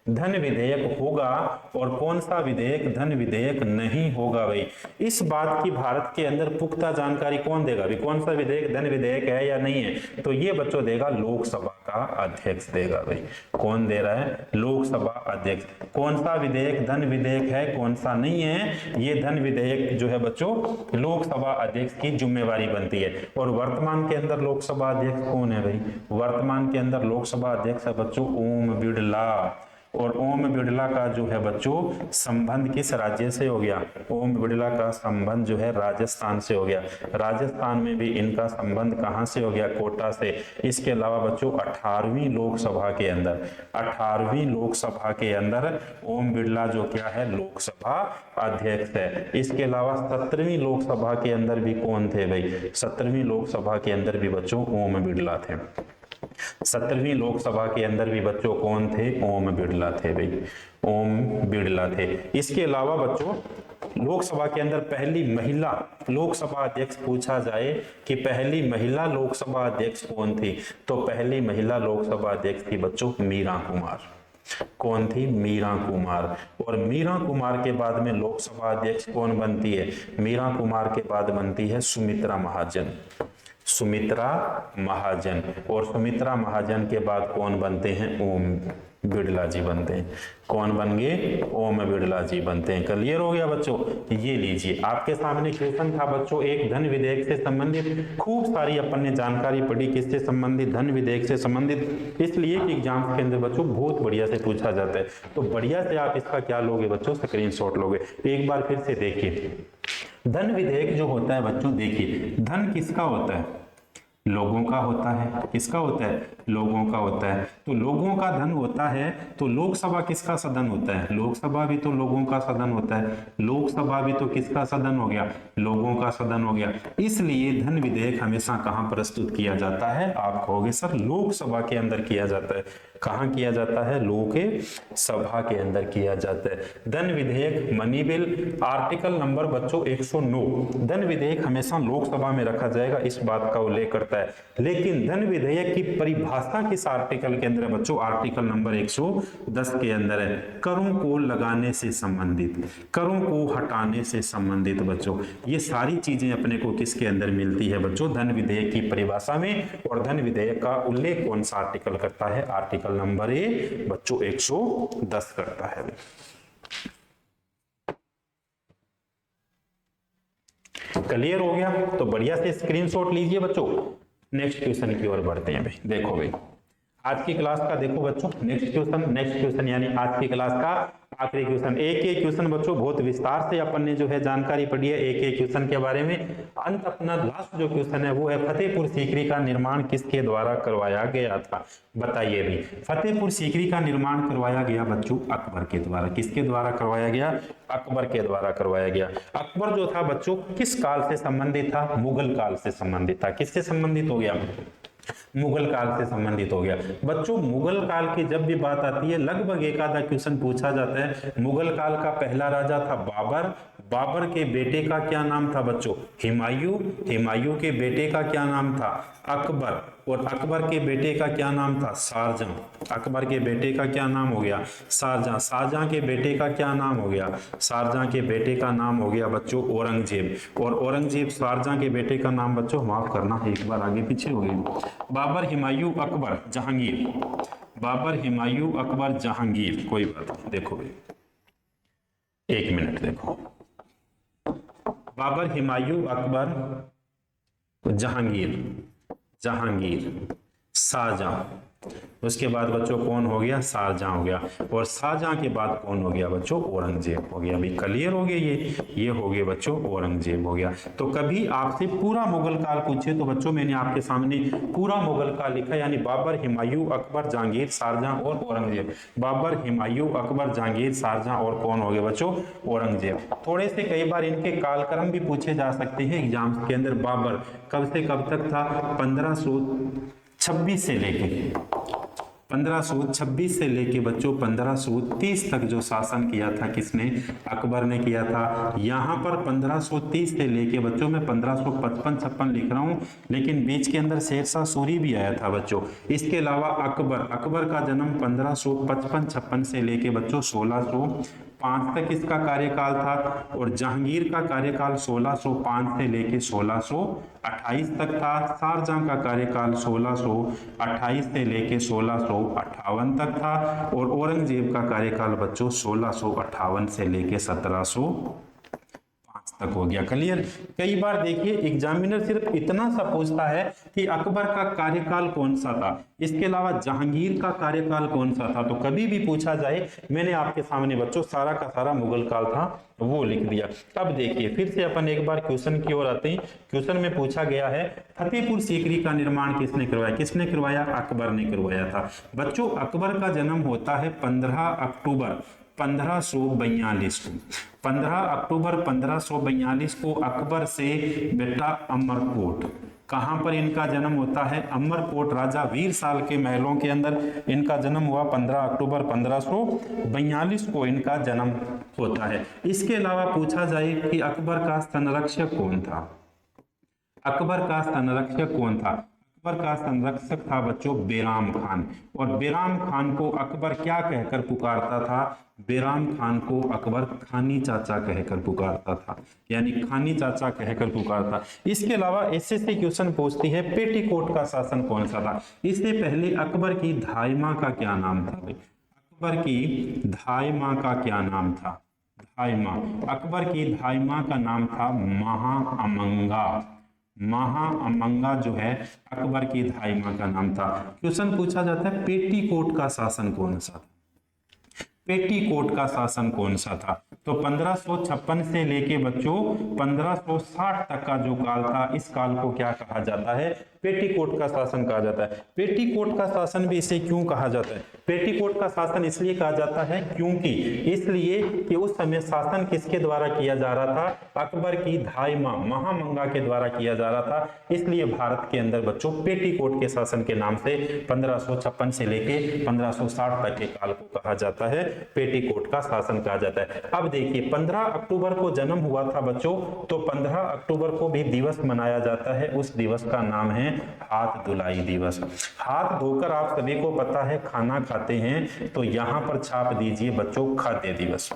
धन विधेयक होगा और कौन सा विधेयक धन विधेयक नहीं होगा भाई? इस बात की भारत के अंदर पुख्ता जानकारी कौन देगा भाई? कौन सा विधेयक धन विधेयक है या नहीं है? तो ये बच्चों देगा लोकसभा का अध्यक्ष देगा भाई। कौन दे रहा है? लोकसभा अध्यक्ष। कौन सा विधेयक धन विधेयक है, कौन सा नहीं है, ये धन विधेयक जो है बच्चों लोकसभा अध्यक्ष की जिम्मेवारी बनती है। और वर्तमान के अंदर लोकसभा अध्यक्ष कौन है भाई? वर्तमान के अंदर लोकसभा अध्यक्ष है बच्चों ओम बिड़ला। और ओम बिड़ला का जो है बच्चों संबंध किस राज्य से हो गया? ओम बिड़ला का संबंध जो है राजस्थान से हो गया। राजस्थान में भी इनका संबंध कहां से हो गया? कोटा से। इसके अलावा बच्चों 18वीं लोकसभा के अंदर, 18वीं लोकसभा के अंदर ओम बिड़ला जो क्या है? लोकसभा अध्यक्ष है। इसके अलावा 17वीं लोकसभा के अंदर भी कौन थे भाई? 17वीं लोकसभा के अंदर भी बच्चों ओम बिड़ला थे। 17वीं लोकसभा के अंदर भी बच्चों कौन थे? ओम बिड़ला थे भाई, ओम बिड़ला थे। इसके अलावा बच्चों लोकसभा के अंदर पहली महिला लोकसभा अध्यक्ष पूछा जाए कि पहली महिला लोकसभा अध्यक्ष कौन थी, तो पहली महिला लोकसभा अध्यक्ष थी बच्चों मीरा कुमार। कौन थी? मीरा कुमार। और मीरा कुमार के बाद में लोकसभा अध्यक्ष कौन बनती है? मीरा कुमार के बाद बनती है सुमित्रा महाजन। सुमित्रा महाजन, और सुमित्रा महाजन के बाद कौन बनते हैं? ओम बिड़ला जी बनते हैं। कौन बन गए? ओम बिड़ला जी बनते हैं। क्लियर हो गया बच्चों? ये लीजिए आपके सामने क्वेश्चन था बच्चों, एक धन विधेयक से संबंधित खूब सारी अपन ने जानकारी पढ़ी, किससे संबंधित? धन विधेयक से संबंधित, इसलिए कि एग्जाम के अंदर बच्चों बहुत बढ़िया से पूछा जाता है। तो बढ़िया से आप इसका क्या लोगे बच्चों? स्क्रीनशॉट लोगे। एक बार फिर से देखिए, धन विधेयक जो होता है बच्चों, देखिए धन किसका होता है? लोगों का होता है। किसका होता है? लोगों का होता है। तो लोगों का धन होता है, तो लोकसभा किसका सदन होता है? लोकसभा भी तो लोगों का सदन होता है। लोकसभा भी तो किसका सदन हो गया? लोगों का सदन हो गया। इसलिए धन विधेयक हमेशा कहां प्रस्तुत किया जाता है? आप कहोगे सर लोकसभा के अंदर किया जाता है। कहां किया जाता है? लोकसभा के अंदर किया जाता है। धन विधेयक मनी बिल आर्टिकल नंबर बच्चों 109, धन विधेयक हमेशा लोकसभा में रखा जाएगा, इस बात का उल्लेख करता है। लेकिन धन विधेयक की परिभाषा किस आर्टिकल के अंदर है बच्चों? आर्टिकल नंबर 110 के अंदर है। करों को लगाने से संबंधित, करों को हटाने से संबंधित बच्चों, ये सारी चीजें अपने को किसके अंदर मिलती है बच्चों? धन विधेयक की परिभाषा में। और धन विधेयक का उल्लेख कौन सा आर्टिकल करता है? आर्टिकल नंबर बच्चों 110 करता है। क्लियर हो गया? तो बढ़िया से स्क्रीनशॉट लीजिए बच्चों। नेक्स्ट क्वेश्चन की ओर बढ़ते हैं भाई। देखो भाई आज की क्लास का देखो बच्चों नेक्स्ट क्वेश्चन यानी आज की क्लास का आखिरी क्वेश्चन। एक क्वेश्चन बच्चों बहुत विस्तार से अपन ने जो है जानकारी पढ़ी है एक क्वेश्चन के बारे में। अंत अपना लास्ट जो क्वेश्चन है वो है फतेहपुर सीकरी का निर्माण किसके द्वारा करवाया गया था? बताइए भी। फतेहपुर सीकरी का निर्माण करवाया गया बच्चों अकबर के द्वारा। किसके द्वारा करवाया गया? अकबर के द्वारा करवाया गया। अकबर जो था बच्चों किस काल से संबंधित था? मुगल काल से संबंधित था। किससे संबंधित हो गया? मुगल काल से संबंधित हो गया। बच्चों मुगल काल की जब भी बात आती है लगभग एक आधा क्वेश्चन पूछा जाता है। मुगल काल का पहला राजा था बाबर। बाबर के बेटे का क्या नाम था बच्चों? हुमायूं। हुमायूं के बेटे का क्या नाम था? अकबर। और अकबर के बेटे का क्या नाम था? शाहजहां। अकबर के बेटे का क्या नाम हो गया? शाहजहां। शाहजहां के बेटे का क्या नाम हो गया? शाहजहां के बेटे का नाम हो गया बच्चों औरंगजेब। और औरंगजेब शाहजहां के बेटे का नाम बच्चों माफ करना एक बार आगे पीछे हो गई। बाबर, हुमायूं, अकबर, जहांगीर। बाबर, हुमायूं, अकबर, जहांगीर। कोई बात नहीं, देखो भाई एक मिनट देखो। बाबर, हुमायूं, अकबर, जहांगीर, शाहजहां। उसके बाद बच्चों कौन हो गया? शाहजहां हो गया। और शाहजहां के बाद कौन हो गया बच्चों? औरंगजेब हो गया। अभी क्लियर हो गया? ये हो गए बच्चों औरंगजेब हो गया। तो कभी आपसे पूरा मुगल काल पूछे तो बच्चों मैंने आपके सामने पूरा मुगल काल लिखा, यानी बाबर, हुमायूं, अकबर, जहांगीर, शाहजहां और औरंगजेब। बाबर, हुमायूं, अकबर, जहांगीर, शाहजहां और कौन हो गए बच्चों? औरंगजेब। थोड़े से कई बार इनके कालक्रम भी पूछे जा सकते हैं एग्जाम्स के अंदर। बाबर कब से कब तक था? 1526 से लेके 1526 से लेके बच्चों 1530 तक जो शासन किया था किसने? अकबर ने किया था। यहाँ पर 1530 से लेके बच्चों मैं 1555-56 लिख रहा हूँ, लेकिन बीच के अंदर शेरशाह सूरी भी आया था बच्चों। इसके अलावा अकबर का जन्म 1555-56 से लेके बच्चों 1605 तक इसका कार्यकाल था। और जहांगीर का कार्यकाल 1605 से लेके 1628 तक था। शाहजहां का कार्यकाल 1628 से लेके 1658 तक था। और औरंगजेब का कार्यकाल बच्चों 1658 से लेके 1705 तक हो गया। क्लियर? कई बार देखिए एग्जामिनर सिर्फ इतना सा पूछता है कि अकबर का कार्यकाल कौन सा था, इसके अलावा जहांगीर का कार्यकाल कौन सा था। तो कभी भी पूछा जाए, मैंने आपके सामने बच्चों सारा का सारा मुगल काल था वो लिख दिया। अब देखिए फिर से अपन एक बार क्वेश्चन की ओर आते हैं। क्वेश्चन में पूछा गया है फतेहपुर सीकरी का निर्माण किसने करवाया? किसने करवाया? अकबर ने करवाया था। बच्चों अकबर का जन्म होता है 15 अक्टूबर 1542 को। 15 अक्टूबर 1542 को अकबर से बेटा अमरकोट, कहां पर इनका जन्म होता है? अमरकोट राजा वीर साल के महलों के अंदर इनका जन्म हुआ। 15 अक्टूबर 1542 को इनका जन्म होता है। इसके अलावा पूछा जाए कि अकबर का संरक्षक कौन था? अकबर का संरक्षक कौन था? अकबर का संरक्षक था बच्चों बेराम खान। और बेराम खान को अकबर क्या कहकर पुकारता था? बेराम खान को अकबर खानी चाचा कहकर पुकारता था, यानी खानी चाचा कहकर पुकारता। इसके अलावा एसएससी क्वेश्चन पूछती है पेटीकोट का शासन कौन सा था? इससे पहले अकबर की धाई माँ का क्या नाम था? अकबर की धाई माँ का क्या नाम था? धाई माँ, अकबर की धाई माँ का नाम था महाअमंगा। महाअमंगा जो है अकबर की धाई माँ का नाम था। क्वेश्चन पूछा जाता है पेटीकोट का शासन कौन सा था? पेटीकोट का शासन कौन सा था? तो 1556 से लेके बच्चों 1560 तक का जो काल था, इस काल को क्या कहा जाता है? पेटीकोट का शासन कहा जाता है। पेटीकोट का शासन भी इसे क्यों कहा जाता है? पेटीकोट का शासन इसलिए कहा जाता है क्योंकि इसलिए कि उस समय शासन किसके द्वारा किया जा रहा था? अकबर की धाई माँ महामंगा के द्वारा किया जा रहा था। इसलिए भारत के अंदर बच्चों पेटीकोट के शासन के नाम से 1556 से लेके 1560 तक के काल को कहा जाता है, पेटीकोट का शासन कहा जाता है। अब देखिए 15 अक्टूबर को जन्म हुआ था बच्चों, तो 15 अक्टूबर को भी दिवस मनाया जाता है। उस दिवस का नाम है हाथ धुलाई दिवस। हाथ धोकर आप सभी को पता है खाना खाते हैं, तो यहां पर छाप दीजिए बच्चों खाद्य दिवस।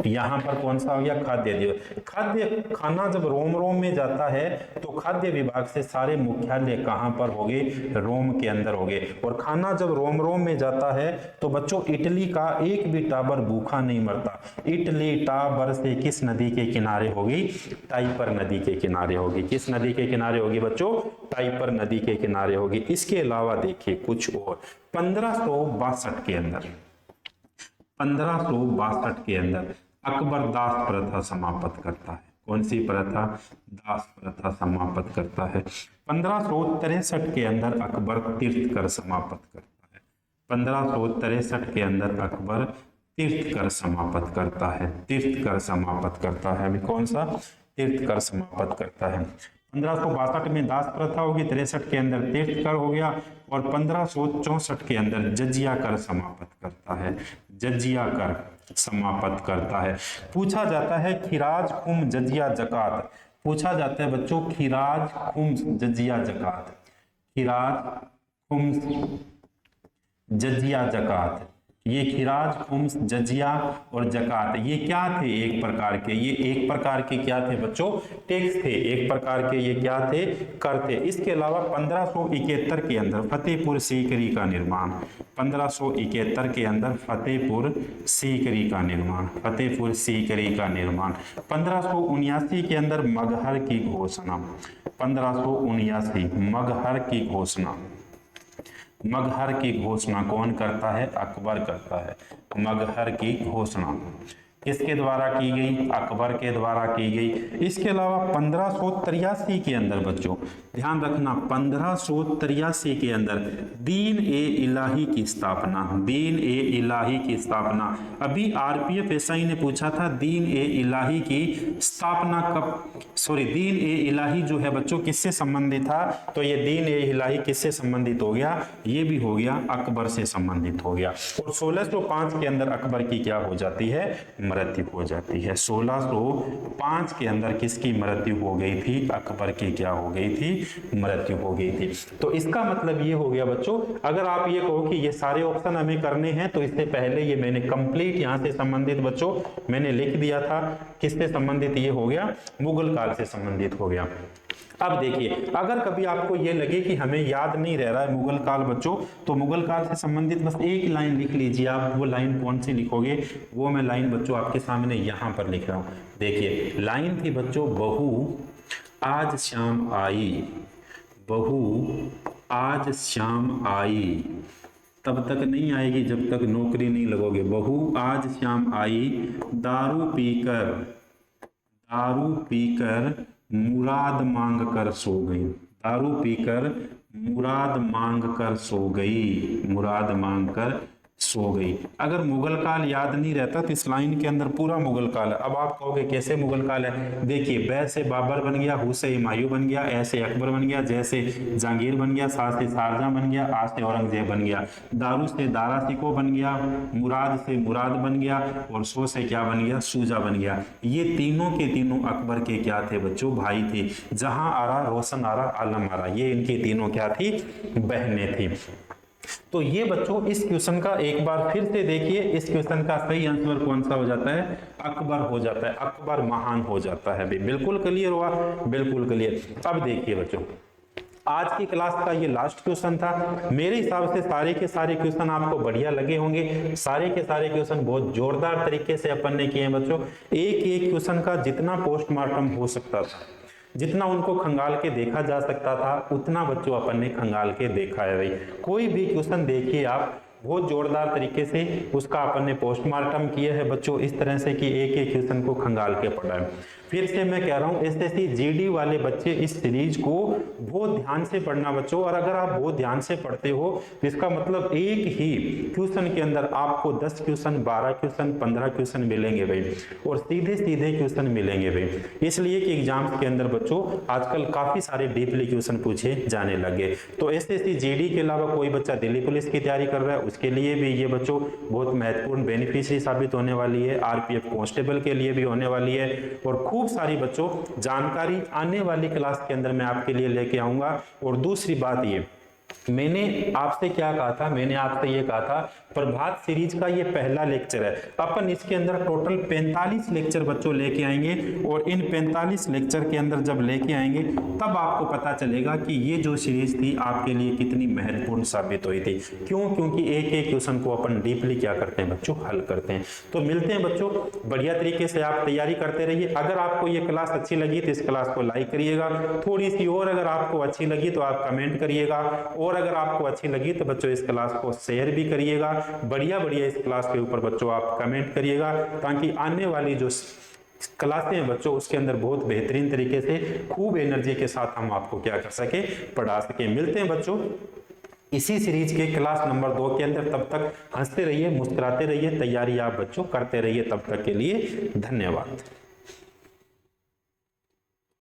यहां पर कौन सा हो गया? खाद्य दिवस। खाद्य खाना जब रोम रोम में जाता है तो खाद्य विभाग से सारे मुख्यालय कहां पर होंगे? रोम के अंदर होंगे। और खाना जब रोम रोम में जाता है तो बच्चों इटली का एक भी टाबर भूखा नहीं मरता। इटली टाबर से किस नदी के किनारे होगी? टाइपर नदी के किनारे होगी। किस नदी के किनारे होगी बच्चों? टाइपर नदी के किनारे होगी। इसके अलावा देखिए कुछ और 1562 के अंदर 1562 के अंदर अकबर दास प्रथा समाप्त करता है। कौन सी प्रथा? दास प्रथा समाप्त करता है। 1563 के अंदर अकबर तीर्थकर समाप्त करता है। 1563 के अंदर अकबर तीर्थकर समाप्त करता है। तीर्थकर समाप्त करता है। अभी कौन सा? तीर्थकर समाप्त करता है। 1562 में दास प्रथा होगी, 63 के अंदर तीर्थकर हो गया, और 1564 के अंदर जजिया कर समाप्त करता है। जजिया कर समाप्त करता है। पूछा जाता है खिराज खुम जजिया जकात। पूछा जाता है बच्चों खिराज खुम जजिया जकात। खिराज खुम जजिया जकात, ये खिराज खुम्स जजिया और जकात ये क्या थे? एक प्रकार के, ये एक प्रकार के क्या थे बच्चों? टैक्स थे। एक प्रकार के ये क्या थे? कर थे। इसके अलावा 1571 के अंदर फतेहपुर सीकरी का निर्माण। 1571 के अंदर फतेहपुर सीकरी का निर्माण। फतेहपुर सीकरी का निर्माण। 1579 के अंदर मगहर की घोषणा। 1579 मगहर की घोषणा। मगहर की घोषणा कौन करता है? अकबर करता है। मगहर की घोषणा किसके द्वारा की गई? अकबर के द्वारा की गई। इसके अलावा 1583 के अंदर बच्चों ध्यान रखना, 1583 के अंदर दीन ए इलाही की स्थापना। दीन ए इलाही की स्थापना। अभी आरपीएफ एसआई ने पूछा था दीन ए इलाही की स्थापना कब, दीन ए इलाही जो है बच्चों किससे संबंधित था? तो ये दीन ए इलाही किससे संबंधित हो गया? ये भी हो गया अकबर से संबंधित हो गया। और 1605 के अंदर अकबर की क्या हो जाती है? मृत्यु हो जाती है। 1605 के अंदर किसकी मृत्यु हो गई थी? अकबर की क्या हो गई थी? मृत्यु हो गई थी। तो इसका मतलब ये हो गया बच्चों, अगर आप ये कहो कि ये सारे ऑप्शन हमें करने हैं, तो इससे पहले ये मैंने कंप्लीट यहां से संबंधित बच्चों मैंने लिख दिया था। किससे संबंधित ये हो गया? मुगल काल से संबंधित हो गया। अब देखिए अगर कभी आपको ये लगे कि हमें याद नहीं रह रहा है मुगल काल बच्चों, तो मुगल काल से संबंधित बस एक लाइन लिख लीजिए आप। वो लाइन कौन सी लिखोगे? वो मैं लाइन बच्चों आपके सामने यहां पर लिख रहा हूं। देखिए लाइन थी बच्चों, बहू आज शाम आई। बहू आज शाम आई तब तक नहीं आएगी जब तक नौकरी नहीं लगोगे। बहू आज शाम आई दारू पीकर मुराद मांग कर सो गई। दारू पीकर मुराद मांग कर सो गई। मुराद मांग कर सो गई। अगर मुगल काल याद नहीं रहता तो इस लाइन के अंदर पूरा मुगल काल है। अब आप कहोगे कैसे मुगल काल है? देखिए, बै से बाबर बन गया, हु से हुमायूं बन गया, ऐ से अकबर बन गया, जै से जहांगीर बन गया, सा से शाहजहां बन गया, आ से औरंगजेब बन गया, दारू से दारा सिको बन गया, मुराद से मुराद बन गया, और सो से क्या बन गया? सूजा बन गया। ये तीनों के तीनों अकबर के क्या थे बच्चों? भाई थे। जहां आरा, रोशन आरा, आलम आरा, ये इनकी तीनों क्या थी? बहनें थी। तो ये बच्चों इस क्वेश्चन का एक बार फिर से देखिए, इस क्वेश्चन का सही आंसर कौन सा हो जाता है? अकबर हो जाता है। अकबर महान हो जाता है। बिल्कुल क्लियर हुआ? बिल्कुल क्लियर। अब देखिए बच्चों, आज की क्लास का ये लास्ट क्वेश्चन था। मेरे हिसाब से सारे के सारे क्वेश्चन आपको बढ़िया लगे होंगे। सारे के सारे क्वेश्चन बहुत जोरदार तरीके से अपन ने किए हैं बच्चों। एक एक क्वेश्चन का जितना पोस्टमार्टम हो सकता था, जितना उनको खंगाल के देखा जा सकता था, उतना बच्चों अपन ने खंगाल के देखा है। भाई कोई भी क्वेश्चन देखिए आप, बहुत जोरदार तरीके से उसका अपन ने पोस्टमार्टम किया है बच्चों, इस तरह से कि एक एक क्वेश्चन को खंगाल के पढ़ा है। फिर से मैं कह रहा हूं, एसएससी जीडी वाले बच्चे इस सीरीज को बहुत ध्यान से पढ़ना बच्चों। और अगर आप बहुत ध्यान से पढ़ते हो तो इसका मतलब एक ही क्वेश्चन के अंदर आपको 10 क्वेश्चन, 12 क्वेश्चन, 15 क्वेश्चन मिलेंगे भाई, और सीधे सीधे क्वेश्चन मिलेंगे भाई। इसलिए कि एग्जाम्स के अंदर बच्चों आजकल काफी सारे डीपली क्वेश्चन पूछे जाने लगे। तो एसएससी जीडी के अलावा कोई बच्चा दिल्ली पुलिस की तैयारी कर रहा है, उसके लिए भी ये बच्चों बहुत महत्वपूर्ण बेनिफिशियरी साबित होने वाली है। आरपीएफ कांस्टेबल के लिए भी होने वाली है। और खूब सारी बच्चों जानकारी आने वाली क्लास के अंदर मैं आपके लिए लेके आऊंगा। और दूसरी बात ये, मैंने आपसे क्या कहा था? मैंने आपसे ये कहा था प्रभात सीरीज का ये पहला लेक्चर है। अपन इसके अंदर टोटल 45 लेक्चर बच्चों लेके आएंगे। और इन 45 लेक्चर के अंदर जब लेके आएंगे तब आपको पता चलेगा कि ये जो सीरीज थी आपके लिए कितनी महत्वपूर्ण साबित हुई थी। क्यों? क्योंकि एक एक क्वेश्चन को अपन डीपली क्या करते हैं बच्चों? हल करते हैं। तो मिलते हैं बच्चों, बढ़िया तरीके से आप तैयारी करते रहिए। अगर आपको ये क्लास अच्छी लगी तो इस क्लास को लाइक करिएगा। थोड़ी सी और अगर आपको अच्छी लगी तो आप कमेंट करिएगा। और अगर आपको अच्छी लगी तो बच्चों इस क्लास को शेयर भी करिएगा। बढ़िया बढ़िया इस क्लास के ऊपर बच्चों आप कमेंट करिएगा, ताकि आने वाली जो क्लासें हैं बच्चों उसके अंदर बहुत बेहतरीन तरीके से खूब एनर्जी के साथ हम आपको क्या कर सके? पढ़ा सके। मिलते हैं बच्चों इसी सीरीज के क्लास नंबर 2 के अंदर। तब तक हंसते रहिए, मुस्कुराते रहिए, तैयारी आप बच्चों करते रहिए। तब तक के लिए धन्यवाद।